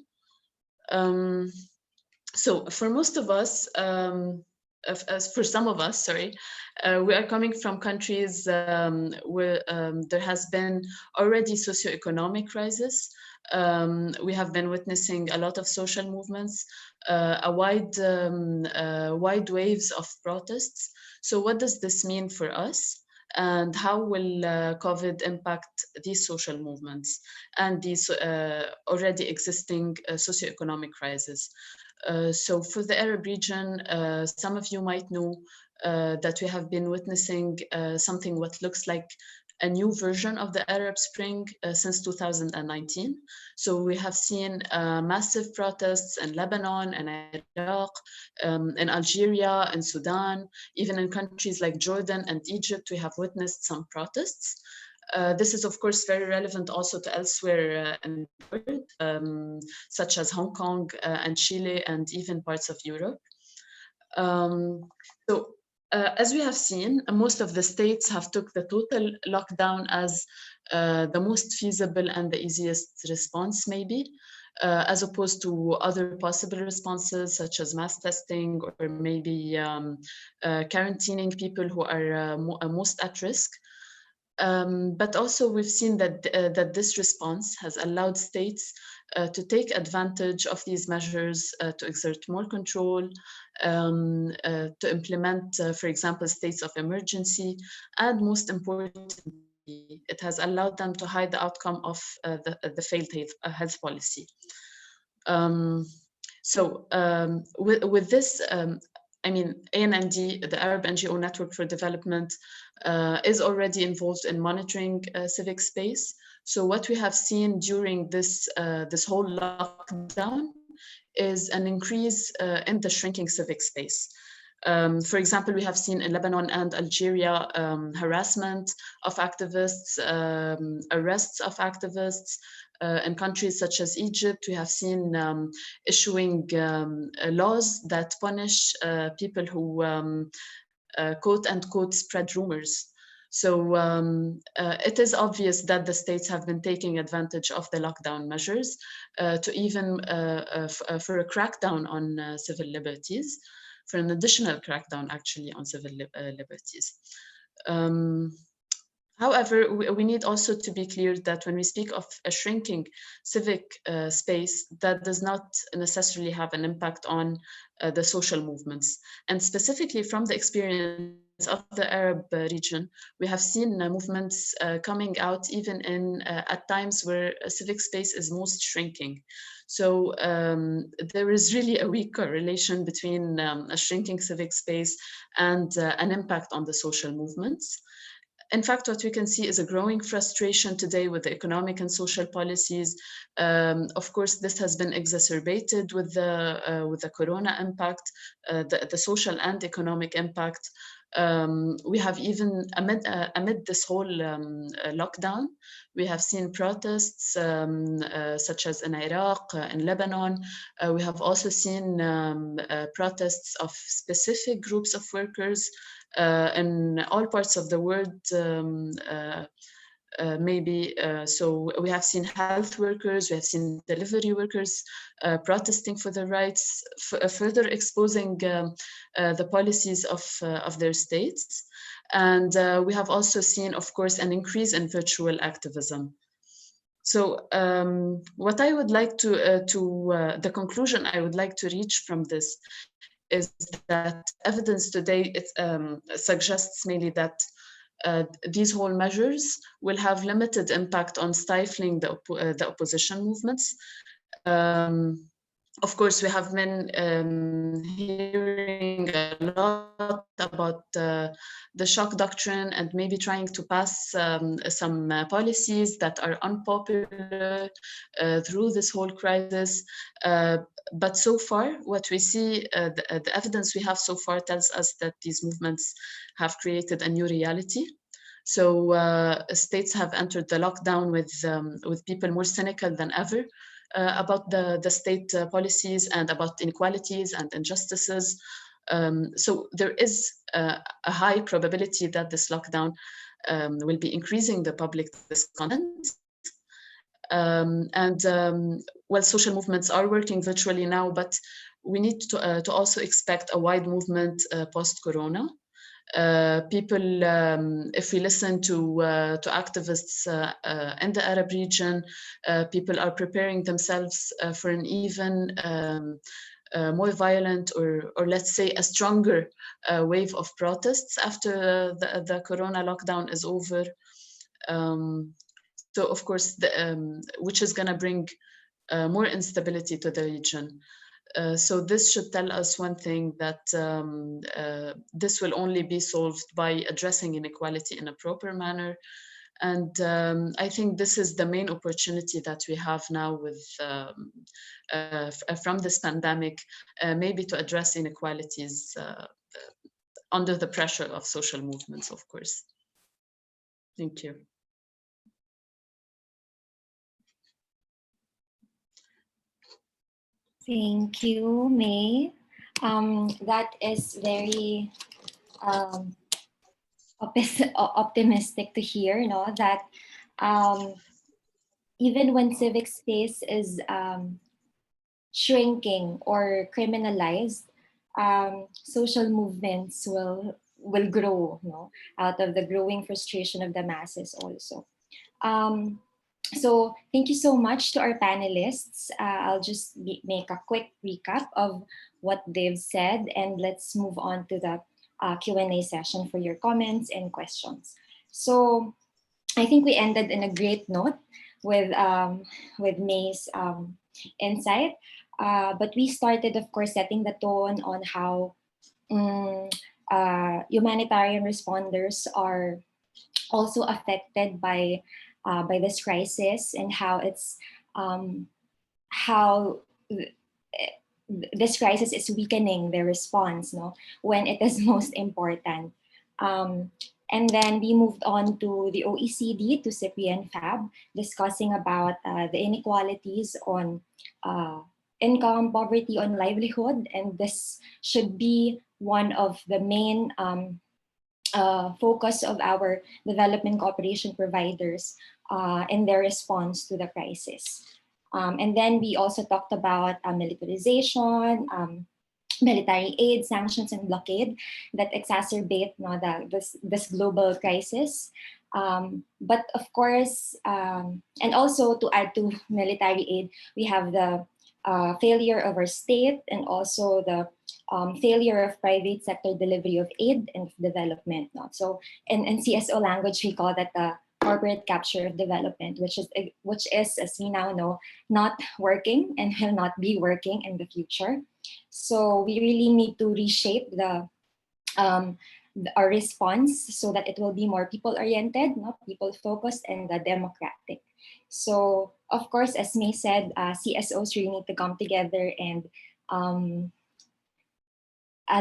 So for most of us, for some of us, sorry, we are coming from countries where there has been already socioeconomic crisis. We have been witnessing a lot of social movements, wide waves of protests. So what does this mean for us? And how will COVID impact these social movements and these already existing socioeconomic crises? So for the Arab region, some of you might know that we have been witnessing something what looks like a new version of the Arab Spring since 2019. So we have seen massive protests in Lebanon and Iraq, in Algeria and Sudan, even in countries like Jordan and Egypt, we have witnessed some protests. This is, of course, very relevant also to elsewhere in the world, such as Hong Kong and Chile and even parts of Europe. As we have seen, most of the states have took the total lockdown as the most feasible and the easiest response, maybe, as opposed to other possible responses such as mass testing or maybe quarantining people who are most at risk. But also we've seen that, that this response has allowed states to take advantage of these measures to exert more control, to implement, for example, states of emergency, and most importantly, it has allowed them to hide the outcome of the failed health policy. So with this, I mean, ANND, the Arab NGO Network for Development, is already involved in monitoring civic space. So what we have seen during this whole lockdown is an increase in the shrinking civic space. For example, we have seen in Lebanon and Algeria harassment of activists, arrests of activists. In countries such as Egypt, we have seen issuing laws that punish people who quote unquote spread rumors. So it is obvious that the states have been taking advantage of the lockdown measures to even for a crackdown on civil liberties, for an additional crackdown actually on civil liberties. However, we need also to be clear that when we speak of a shrinking civic space, that does not necessarily have an impact on the social movements. And specifically from the experience of the Arab region, we have seen movements coming out even in at times where a civic space is most shrinking. So there is really a weak correlation between a shrinking civic space and an impact on the social movements. In fact, what we can see is a growing frustration today with the economic and social policies. Of course, this has been exacerbated with the corona impact, the social and economic impact. We have even, amid this whole lockdown, we have seen protests such as in Iraq, in Lebanon. We have also seen protests of specific groups of workers in all parts of the world, so we have seen health workers, we have seen delivery workers protesting for their rights, further exposing the policies of their states. And we have also seen, of course, an increase in virtual activism. So what I would like the conclusion I would like to reach from this is that evidence today suggests mainly that these whole measures will have limited impact on stifling the opposition movements. Of course, we have been hearing a lot about the shock doctrine and maybe trying to pass some policies that are unpopular through this whole crisis. But so far, what we see, the evidence we have so far tells us that these movements have created a new reality. So states have entered the lockdown with people more cynical than ever about the state policies and about inequalities and injustices. So there is a high probability that this lockdown will be increasing the public discontent. Well, social movements are working virtually now, but we need to also expect a wide movement post-corona. People, if we listen to activists in the Arab region, people are preparing themselves for an even more violent or let's say a stronger wave of protests after the corona lockdown is over. So of course, which is going to bring more instability to the region. So this should tell us one thing, that this will only be solved by addressing inequality in a proper manner. And I think this is the main opportunity that we have now with from this pandemic, maybe to address inequalities under the pressure of social movements, of course. Thank you. Thank you, May. That is very optimistic to hear, no? That even when civic space is shrinking or criminalized, social movements will grow, no? Out of the growing frustration of the masses also. So thank you so much to our panelists. I'll just make a quick recap of what they've said, and let's move on to the Q&A session for your comments and questions. So I think we ended in a great note with May's insight. But we started, of course, setting the tone on how humanitarian responders are also affected by this crisis, and how it's how this crisis is weakening their response, no, when it is most important. And then we moved on to the OECD, to Cyprien Fabre, discussing about the inequalities on income, poverty, on livelihood, and this should be one of the main focus of our development cooperation providers in their response to the crisis. And then we also talked about militarization, military aid, sanctions, and blockade that exacerbate this global crisis. But of course, and also to add to military aid, we have the failure of our state, and also the failure of private sector delivery of aid and development. No? So in CSO language, we call that the corporate capture of development, which is, as we now know, not working and will not be working in the future. So we really need to reshape our response so that it will be more people-oriented, not people-focused, and democratic. So, of course, as May said, CSOs really need to come together and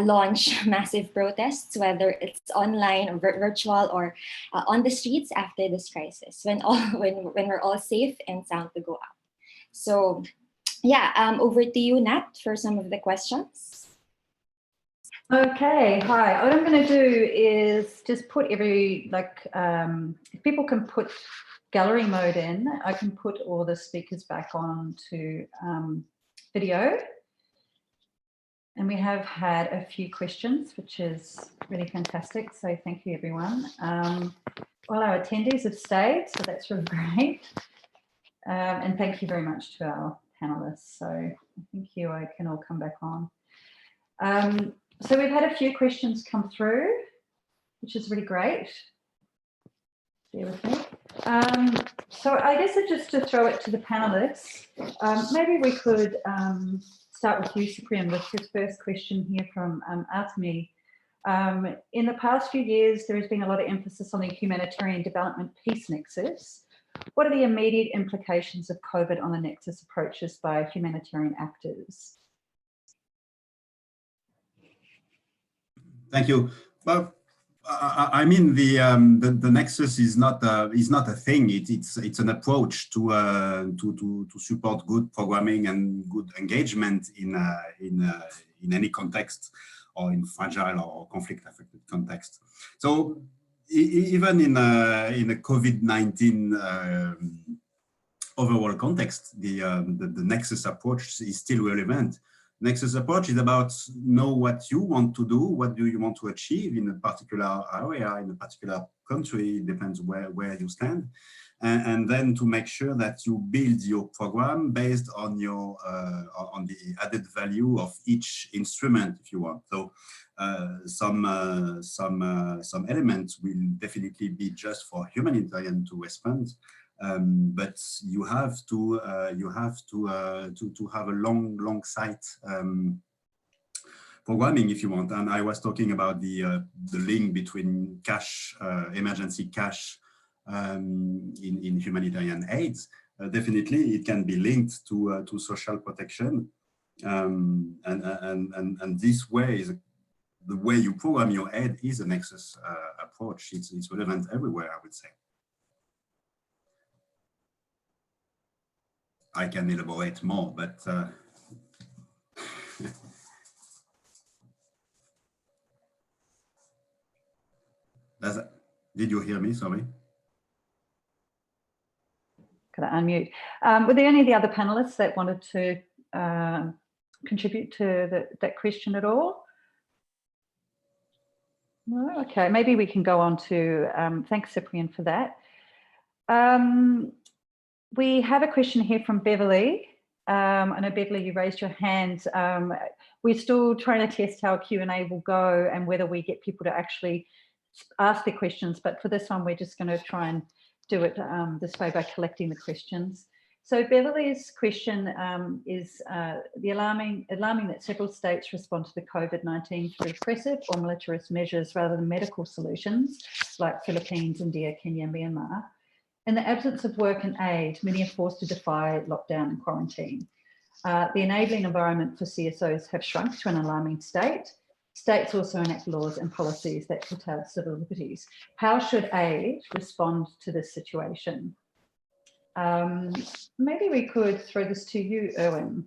launch massive protests, whether it's online or virtual, or on the streets after this crisis, when we're all safe and sound to go out. So, yeah, over to you, Nat, for some of the questions. Okay, hi. What I'm going to do is just put if people can put gallery mode in, I can put all the speakers back on to video. And we have had a few questions, which is really fantastic. So thank you, everyone. All our attendees have stayed, so that's really great. And thank you very much to our panelists. So I think you can all come back on. So we've had a few questions come through, which is really great. Bear with me. So I guess just to throw it to the panelists, maybe we could start with you, Cyprien, with his first question here from Artemi. In the past few years, there has been a lot of emphasis on the humanitarian development peace nexus. What are the immediate implications of COVID on the nexus approaches by humanitarian actors? Thank you. Well, I mean, the nexus is not a thing. It's an approach to support good programming and good engagement in any context, or in fragile or conflict-affected context. So even in a COVID-19 overall context, the nexus approach is still relevant. Nexus approach is about know what you want to do, what do you want to achieve in a particular area, in a particular country, it depends where you stand, and then to make sure that you build your program based on your on the added value of each instrument, if you want. So some elements will definitely be just for humanitarian to respond. But you have to have a long sight programming, if you want. And I was talking about the link between cash, emergency cash, in humanitarian aids. Definitely, it can be linked to social protection, and this way is the way you program your aid is a nexus approach. It's relevant everywhere, I would say. I can elaborate more, but did you hear me? Sorry. Could I unmute? Were there any of the other panelists that wanted to contribute to that question at all? No? Okay, maybe we can go on to, thanks Cyprien for that. We have a question here from Beverly. I know Beverly, you raised your hand. We're still trying to test how Q&A will go and whether we get people to actually ask their questions. But for this one, we're just going to try and do it this way by collecting the questions. So Beverly's question is the alarming that several states respond to the COVID-19 through repressive or militarist measures rather than medical solutions, like Philippines, India, Kenya, Myanmar. In the absence of work and aid, many are forced to defy lockdown and quarantine. The enabling environment for CSOs have shrunk to an alarming state. States also enact laws and policies that curtail civil liberties. How should aid respond to this situation? Maybe we could throw this to you, Irwin.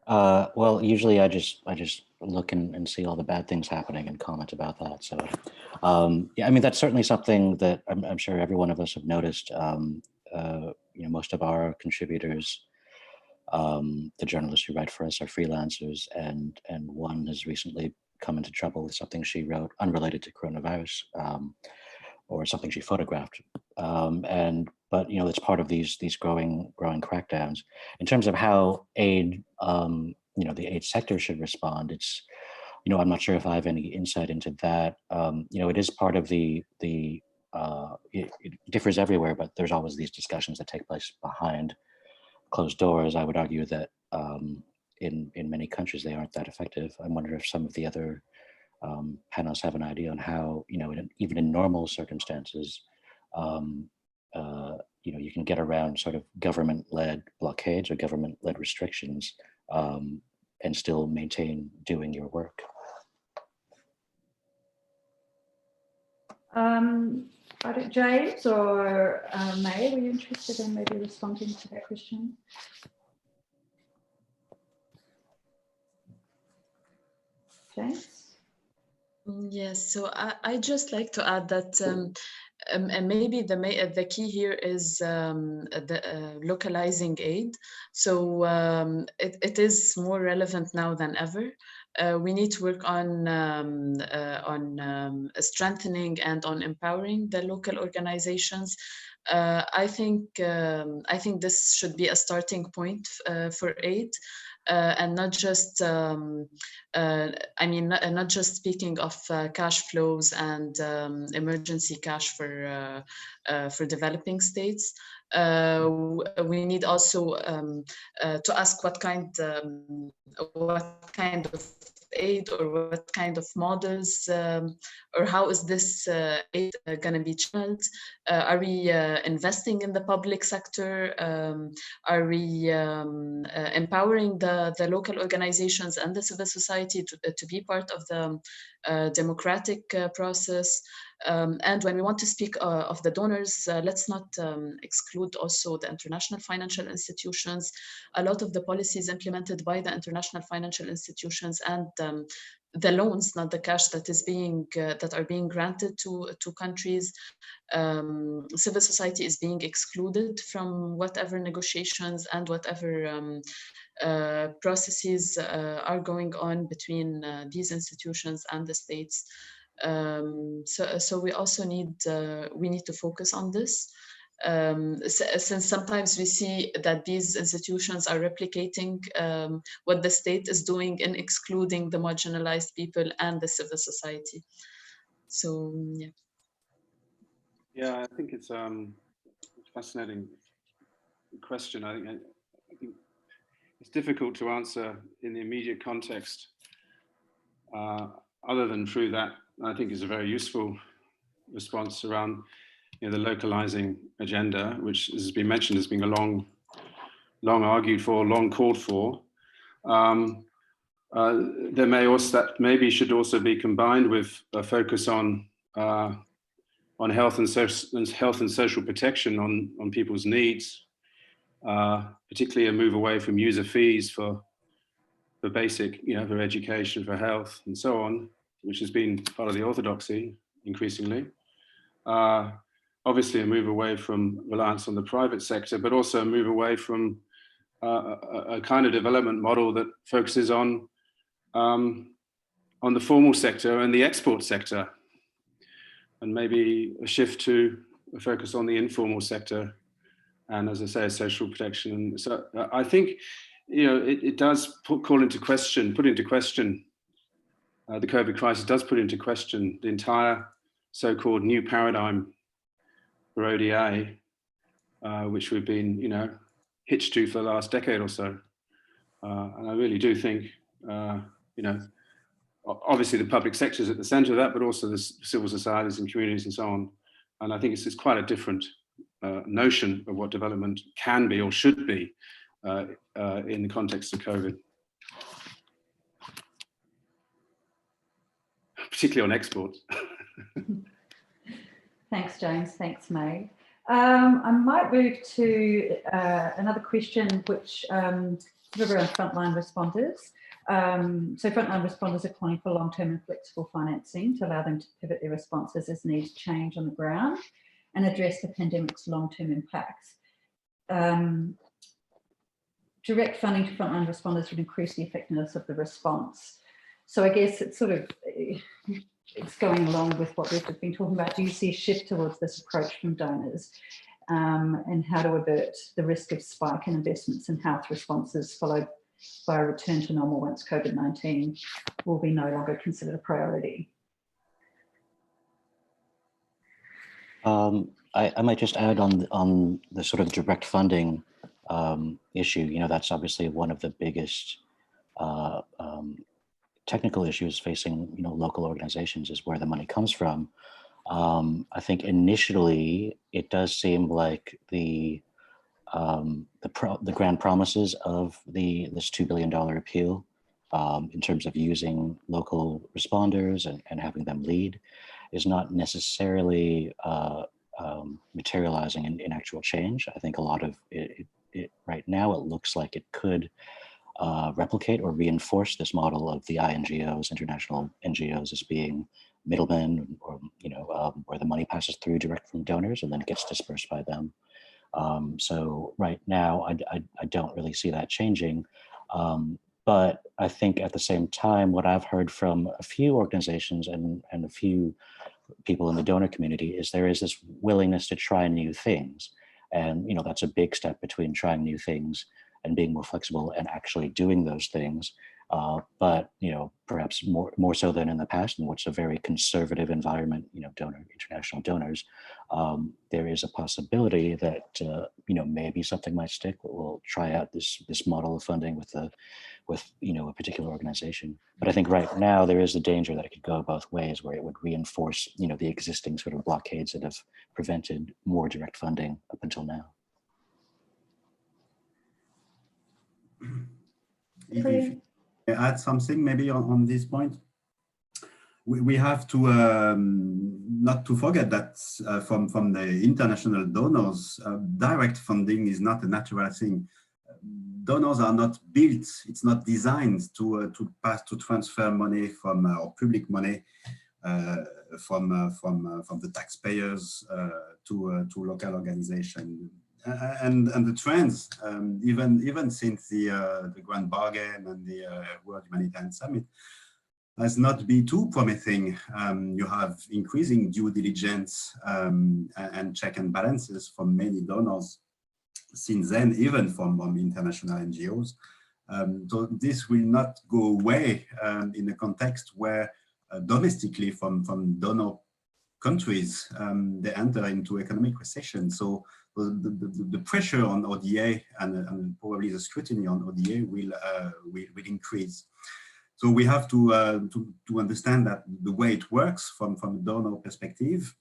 Well, usually I just look and see all the bad things happening and comment about that. So, yeah, I mean, that's certainly something that I'm sure every one of us have noticed. You know, most of our contributors, the journalists who write for us, are freelancers, and one has recently come into trouble with something she wrote unrelated to coronavirus, or something she photographed. But you know, it's part of these growing crackdowns. In terms of how aid, you know, the aid sector should respond, it's, you know, I'm not sure if I have any insight into that. You know, it is part of it differs everywhere, but there's always these discussions that take place behind closed doors. I would argue that in many countries they aren't that effective. I wonder if some of the other panelists have an idea on how, you know, even in normal circumstances, you know, you can get around sort of government-led blockades or government-led restrictions and still maintain doing your work. James or May, were you interested in maybe responding to that question? James? Yes, so I just like to add that and maybe the key here is localizing aid. So it is more relevant now than ever. We need to work on strengthening and on empowering the local organizations. I think this should be a starting point for aid. And not just, I mean, not just speaking of cash flows and emergency cash for developing states. We need also to ask what kind of aid or what kind of models or how is this aid going to be channeled? Are we investing in the public sector? Are we empowering the local organizations and the civil society to be part of the democratic process? And when we want to speak of the donors, let's not exclude also the international financial institutions. A lot of the policies implemented by the international financial institutions and the loans, not the cash that is that are being granted to countries, civil society is being excluded from whatever negotiations and whatever processes are going on between these institutions and the states. So we also need to focus on this. Since sometimes we see that these institutions are replicating what the state is doing in excluding the marginalized people and the civil society. So yeah. Yeah, I think it's a fascinating question. I think it's difficult to answer in the immediate context, other than through that. I think is a very useful response around, you know, the localizing agenda, which has been mentioned as being a long argued for, long called for. There may also, that maybe should also be combined with a focus on health and social protection on people's needs, particularly a move away from user fees for basic, you know, for education, for health, and so on, which has been part of the orthodoxy increasingly. Obviously a move away from reliance on the private sector, but also a move away from a kind of development model that focuses on the formal sector and the export sector, and maybe a shift to a focus on the informal sector, and as I say, social protection. So I think, you know, it does put into question the COVID crisis does put into question the entire so-called new paradigm for ODA, which we've been, you know, hitched to for the last decade or so. And I really do think, you know, obviously the public sector is at the center of that, but also the civil societies and communities and so on. And I think it's quite a different notion of what development can be or should be in the context of COVID. Particularly on exports. Thanks, James. Thanks, May. I might move to another question, which is around frontline responders. So frontline responders are calling for long-term and flexible financing to allow them to pivot their responses as needs change on the ground and address the pandemic's long-term impacts. Direct funding to frontline responders would increase the effectiveness of the response. So I guess it's sort of, it's going along with what we've been talking about. Do you see a shift towards this approach from donors and how to avert the risk of spike in investments in health responses followed by a return to normal once COVID-19 will be no longer considered a priority? I might just add on the sort of direct funding issue. You know, that's obviously one of the biggest technical issues facing, you know, local organizations, is where the money comes from. I think initially it does seem like the grand promises of this $2 billion appeal in terms of using local responders and having them lead is not necessarily materializing in actual change. I think a lot of it right now, it looks like it could replicate or reinforce this model of the INGOs, international NGOs, as being middlemen, or, you know, where the money passes through direct from donors and then gets dispersed by them. So right now, I don't really see that changing. But I think at the same time, what I've heard from a few organizations and a few people in the donor community is there is this willingness to try new things. And, you know, that's a big step between trying new things and being more flexible and actually doing those things. But, you know, perhaps more so than in the past, in which a very conservative environment, you know, international donors, there is a possibility that, you know, maybe something might stick. We'll try out this model of funding with you know, a particular organization. But I think right now there is a danger that it could go both ways, where it would reinforce, you know, the existing sort of blockades that have prevented more direct funding up until now. If I add something maybe on this point, we have to not to forget that from the international donors, direct funding is not a natural thing. Donors are not built; it's not designed to transfer money from or public money from the taxpayers to local organizations. And the trends, even since the Grand Bargain and the World Humanitarian Summit, has not been too promising. You have increasing due diligence and check and balances from many donors since then, even from international NGOs. So this will not go away in a context where domestically from donor countries, they enter into economic recession. So the pressure on ODA and probably the scrutiny on ODA will increase. So we have to understand that the way it works from a donor perspective,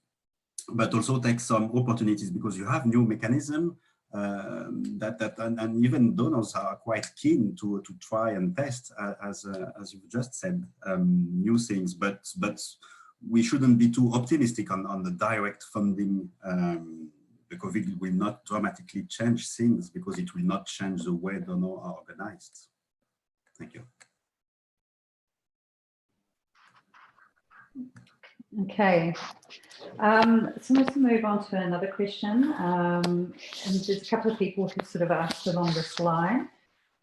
but also take some opportunities, because you have new mechanism and even donors are quite keen to try and test, as you've just said, new things. But we shouldn't be too optimistic on the direct funding. The COVID will not dramatically change things, because it will not change the way donors are organized. Thank you. Okay, so let's move on to another question. And there's a couple of people who sort of asked along this line.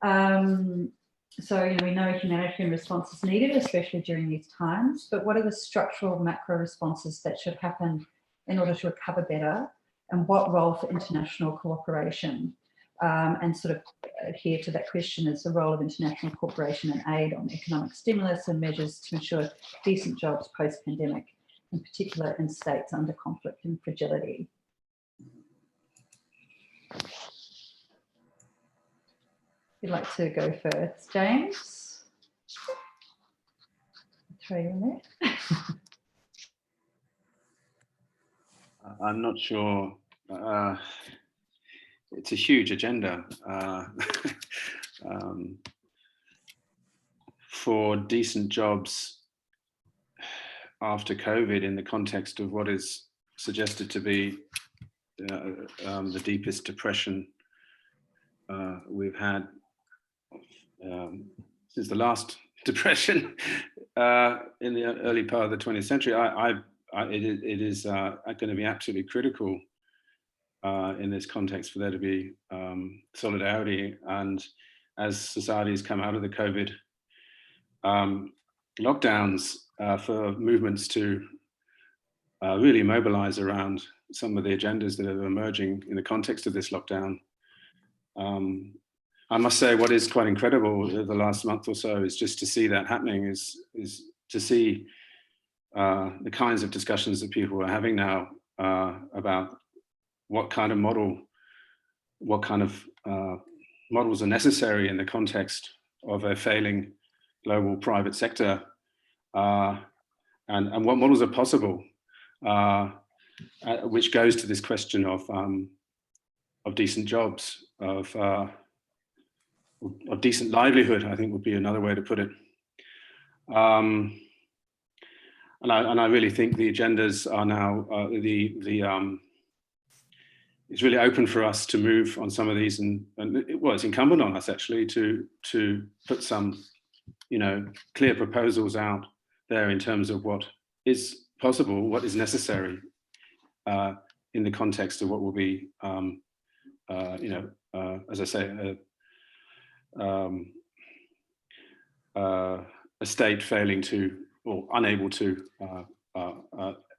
So, you know, we know humanitarian response is needed, especially during these times, but what are the structural macro responses that should happen in order to recover better? And what role for international cooperation? And sort of adhere to that question is the role of international cooperation and aid on economic stimulus and measures to ensure decent jobs post-pandemic, in particular in states under conflict and fragility. you'd like to go first, James? Throw you in there. I'm not sure. It's a huge agenda for decent jobs after COVID in the context of what is suggested to be the deepest depression we've had since the last depression in the early part of the 20th century. It is going to be absolutely critical in this context for there to be solidarity, and as societies come out of the COVID lockdowns, for movements to really mobilize around some of the agendas that are emerging in the context of this lockdown. I must say, what is quite incredible the last month or so is just to see that happening, is to see the kinds of discussions that people are having now about what kind of model, what kind of models are necessary in the context of a failing global private sector, and what models are possible, which goes to this question of decent jobs, of decent livelihood, I think would be another way to put it. And I really think the agendas are now it's really open for us to move on some of these, and it's incumbent on us actually to put some, clear proposals out there in terms of what is possible, what is necessary in the context of what will be, as I say, a state failing to or unable to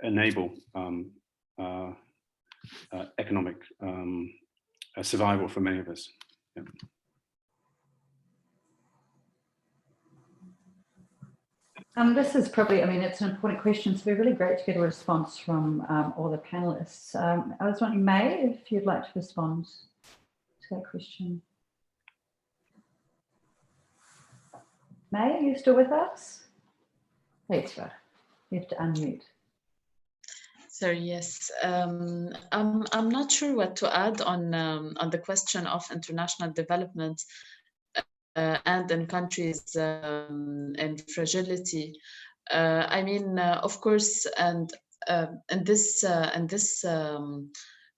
enable economic survival for many of us. Yeah. This is probably, it's an important question, so it'd be really great to get a response from all the panelists. I was wondering, May, if you'd like to respond to that question. May, are you still with us? Petra, you have to unmute. Sorry, yes. I'm not sure what to add on the question of international development and in countries in fragility. Of course, and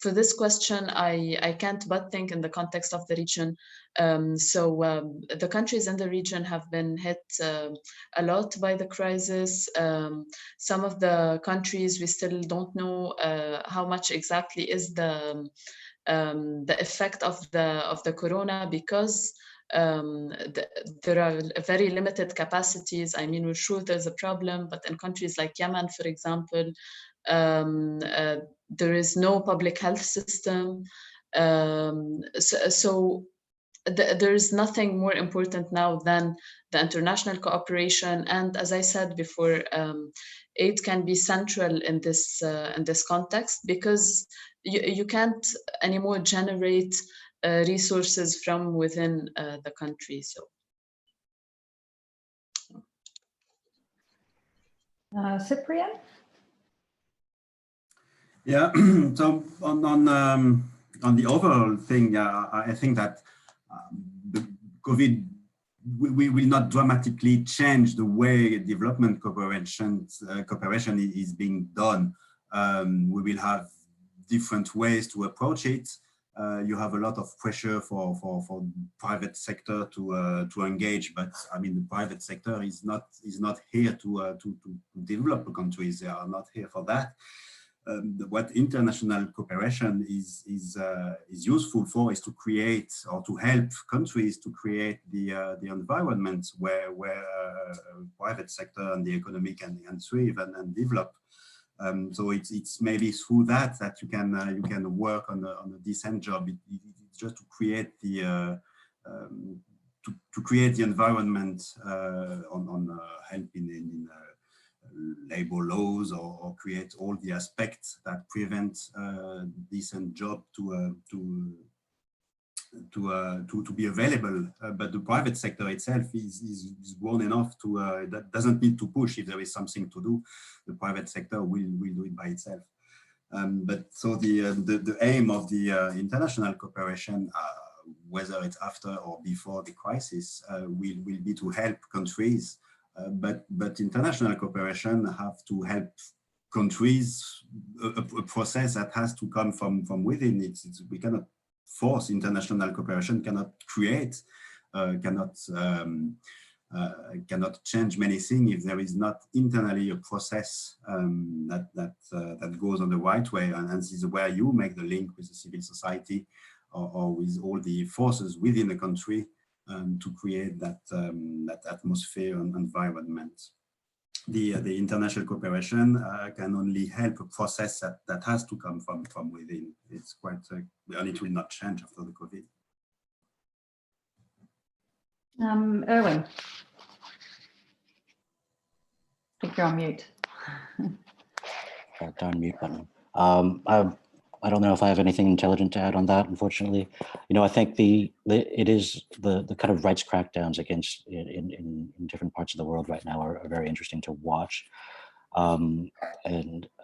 for this question, I can't but think in the context of the region. The countries in the region have been hit a lot by the crisis. Some of the countries, we still don't know how much exactly is the effect of the corona, because there are very limited capacities. We're sure there's a problem, but in countries like Yemen, for example, there is no public health system. There is nothing more important now than the international cooperation. And as I said before, aid can be central in this context, because you can't anymore generate resources from within the country. So, Cyprien? Yeah. So on the overall thing, I think that the COVID we will not dramatically change the way development cooperation is being done. We will have different ways to approach it. You have a lot of pressure for private sector to engage, but the private sector is not here to develop countries. They are not here for that. What international cooperation is useful for is to create or to help countries to create the environment where private sector and the economy can thrive and develop. So it's maybe through that you can work on a decent job. It's just to create the to create the environment on help in labor laws or create all the aspects that prevent decent job to to be available, but the private sector itself is grown enough to that doesn't need to push. If there is something to do, the private sector will do it by itself. But so the aim of the international cooperation, whether it's after or before the crisis, will be to help countries. But international cooperation have to help countries, a process that has to come from within. We cannot force international cooperation, cannot create, cannot change many things if there is not internally a process that goes on the right way. And this is where you make the link with the civil society or with all the forces within the country to create that atmosphere and environment. The international cooperation can only help a process that has to come from within. It's quite, and it will not change after the COVID. Irwin, I think you're on mute. Darn mute button. I don't know if I have anything intelligent to add on that, unfortunately. You know, I think it is the kind of rights crackdowns against in different parts of the world right now are very interesting to watch. And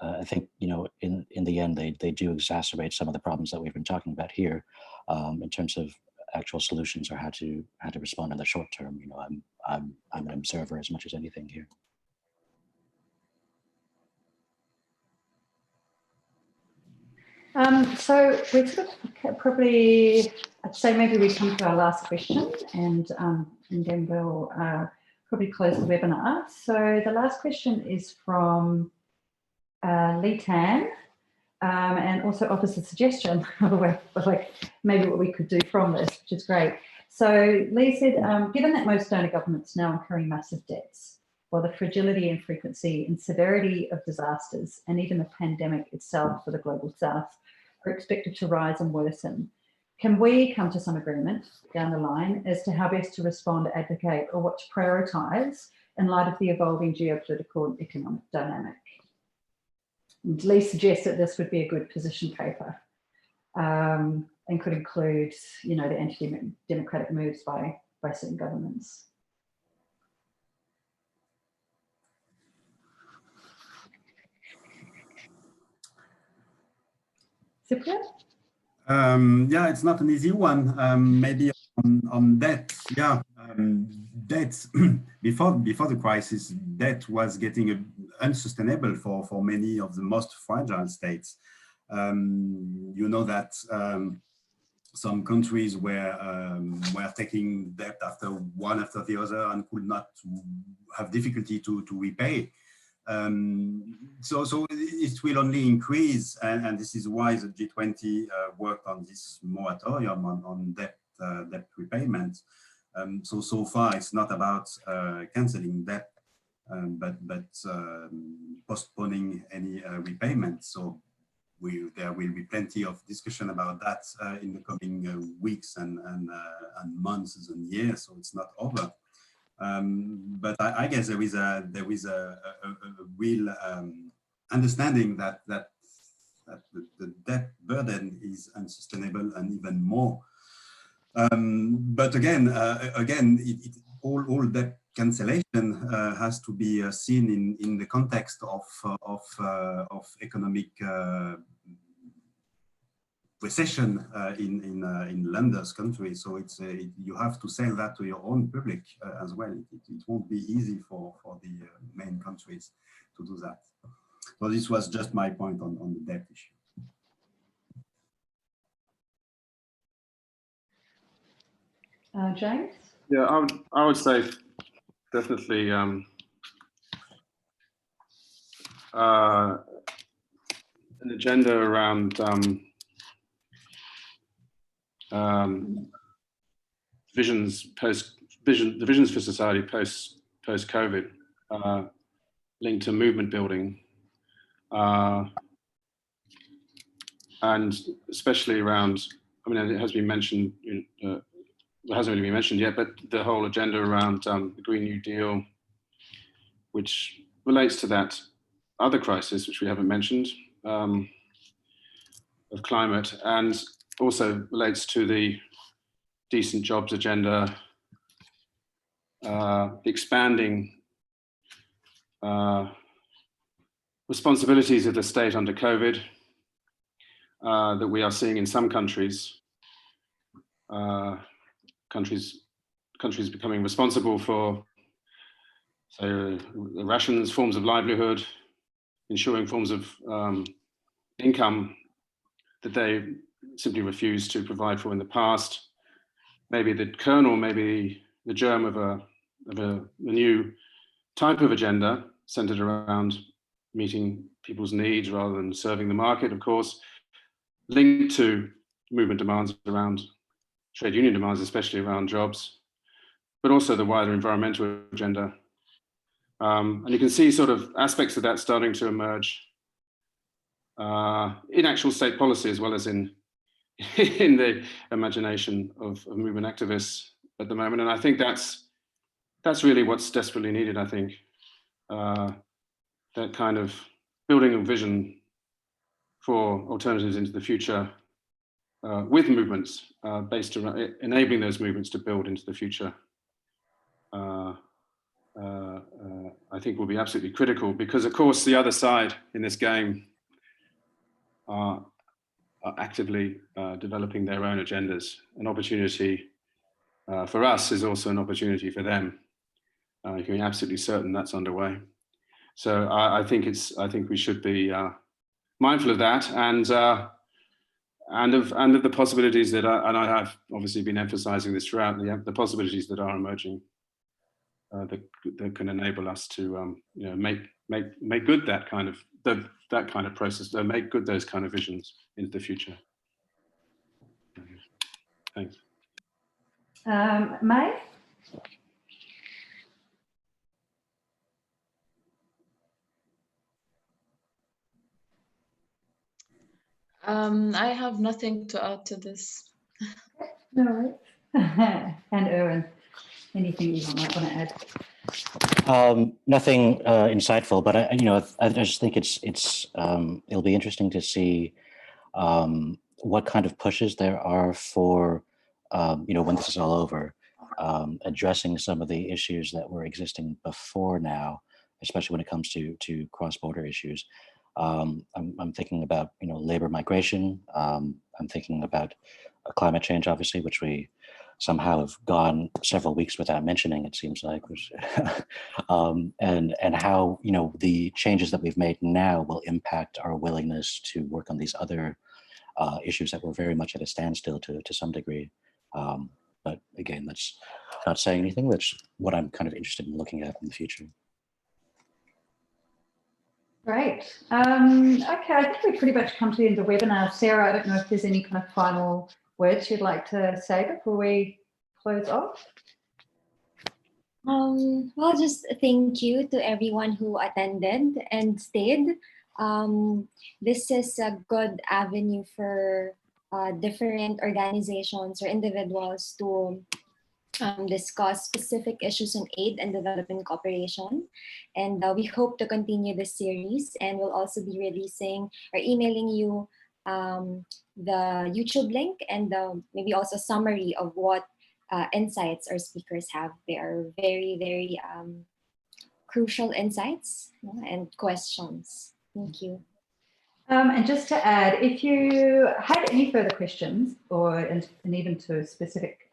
I think, you know, in the end, they do exacerbate some of the problems that we've been talking about here in terms of actual solutions or how to respond in the short term. You know, I'm an observer as much as anything here. So we're sort of probably, I'd say maybe we come to our last question and then we'll probably close the webinar. So the last question is from Lee Tan and also offers a suggestion of like maybe what we could do from this, which is great. So Lee said, given that most donor governments now incurring massive debts, while the fragility and frequency and severity of disasters and even the pandemic itself for the global south are expected to rise and worsen, can we come to some agreement down the line as to how best to respond, advocate, or what to prioritise in light of the evolving geopolitical and economic dynamic? And Lee suggests that this would be a good position paper and could include, you know, the anti-democratic moves by certain governments. Cyprien? Yeah, it's not an easy one. Maybe on debt. Yeah, debt before the crisis, debt was getting unsustainable for many of the most fragile states. You know that some countries were taking debt one after the other and could not have difficulty to repay. So it will only increase, and this is why the G20 worked on this moratorium on debt repayment. So far, it's not about cancelling debt, but postponing any repayment. So there will be plenty of discussion about that in the coming weeks and months and years. So it's not over. But I guess there is a real understanding that the debt burden is unsustainable and even more. But again, all debt cancellation has to be seen in the context of economic recession in lenders' countries. So you have to sell that to your own public as well. It won't be easy for the main countries to do that. So this was just my point on the debt issue. James? Yeah, I would say definitely an agenda around visions for society post COVID, linked to movement building, and especially around. I mean, it has been mentioned. It hasn't really been mentioned yet, but the whole agenda around the Green New Deal, which relates to that other crisis, which we haven't mentioned, of climate, and also relates to the decent jobs agenda, expanding responsibilities of the state under COVID that we are seeing in some countries. Countries becoming responsible for, so rations, forms of livelihood, ensuring forms of income that they simply refused to provide for in the past. Maybe the kernel, maybe the germ of a new type of agenda centered around meeting people's needs rather than serving the market, of course, linked to movement demands around trade union demands, especially around jobs, but also the wider environmental agenda. And you can see sort of aspects of that starting to emerge in actual state policy as well as in the imagination of movement activists at the moment. And I think that's really what's desperately needed, I think. That kind of building a vision for alternatives into the future with movements based around enabling those movements to build into the future. I think will be absolutely critical because, of course, the other side in this game are actively developing their own agendas. An opportunity for us is also an opportunity for them. You can be absolutely certain that's underway. So I think we should be mindful of that and of the possibilities that are, and I have obviously been emphasizing this throughout, the possibilities that are emerging that can enable us to make good that kind of process, make good those kind of visions into the future. Thanks. May? I have nothing to add to this. No. And Irwin, anything you might want to add? Nothing insightful, but I just think it'll be interesting to see what kind of pushes there are for when this is all over, addressing some of the issues that were existing before now, especially when it comes to cross-border issues. I'm thinking about labor migration. I'm thinking about climate change, obviously, which we somehow have gone several weeks without mentioning, it seems like, and how the changes that we've made now will impact our willingness to work on these other issues that were very much at a standstill to some degree. But again, that's not saying anything. That's what I'm kind of interested in looking at in the future. Great. Okay, I think we've pretty much come to the end of the webinar. Sarah, I don't know if there's any kind of final words you'd like to say before we close off? Well, just thank you to everyone who attended and stayed. This is a good avenue for different organizations or individuals to discuss specific issues on aid and development cooperation. And we hope to continue this series, and we'll also be releasing or emailing you the YouTube link and maybe also summary of what insights our speakers have. They are very, very crucial insights and questions. Thank you. And just to add, if you had any further questions and even to specific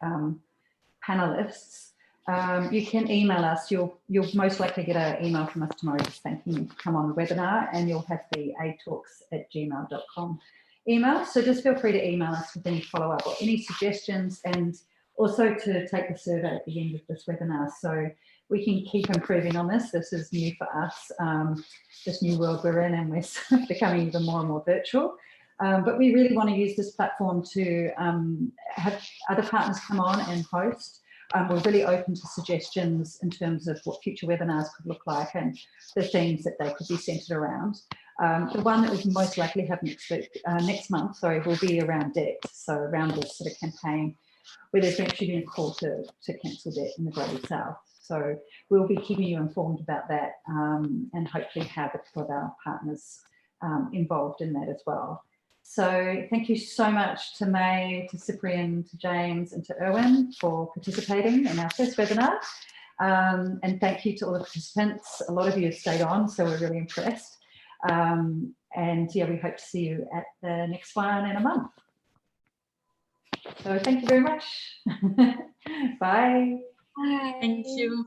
panelists, you can email us. You'll most likely get an email from us tomorrow just thanking you for coming on the webinar, and you'll have the aidtalks@gmail.com email. So just feel free to email us with any follow-up or any suggestions, and also to take the survey at the end of this webinar so we can keep improving on this. This is new for us, this new world we're in, and we're becoming even more and more virtual. But we really want to use this platform to have other partners come on and host. We're really open to suggestions in terms of what future webinars could look like and the themes that they could be centered around. The one that we most likely have next month, will be around debt. So around this sort of campaign where there's actually been a call to cancel debt in the Global South. So we'll be keeping you informed about that and hopefully have a couple of our partners involved in that as well. So thank you so much to May, to Cyprien, to James, and to Irwin for participating in our first webinar. And thank you to all the participants. A lot of you have stayed on, so we're really impressed. And yeah, we hope to see you at the next one in a month. So thank you very much. Bye. Bye. Thank you.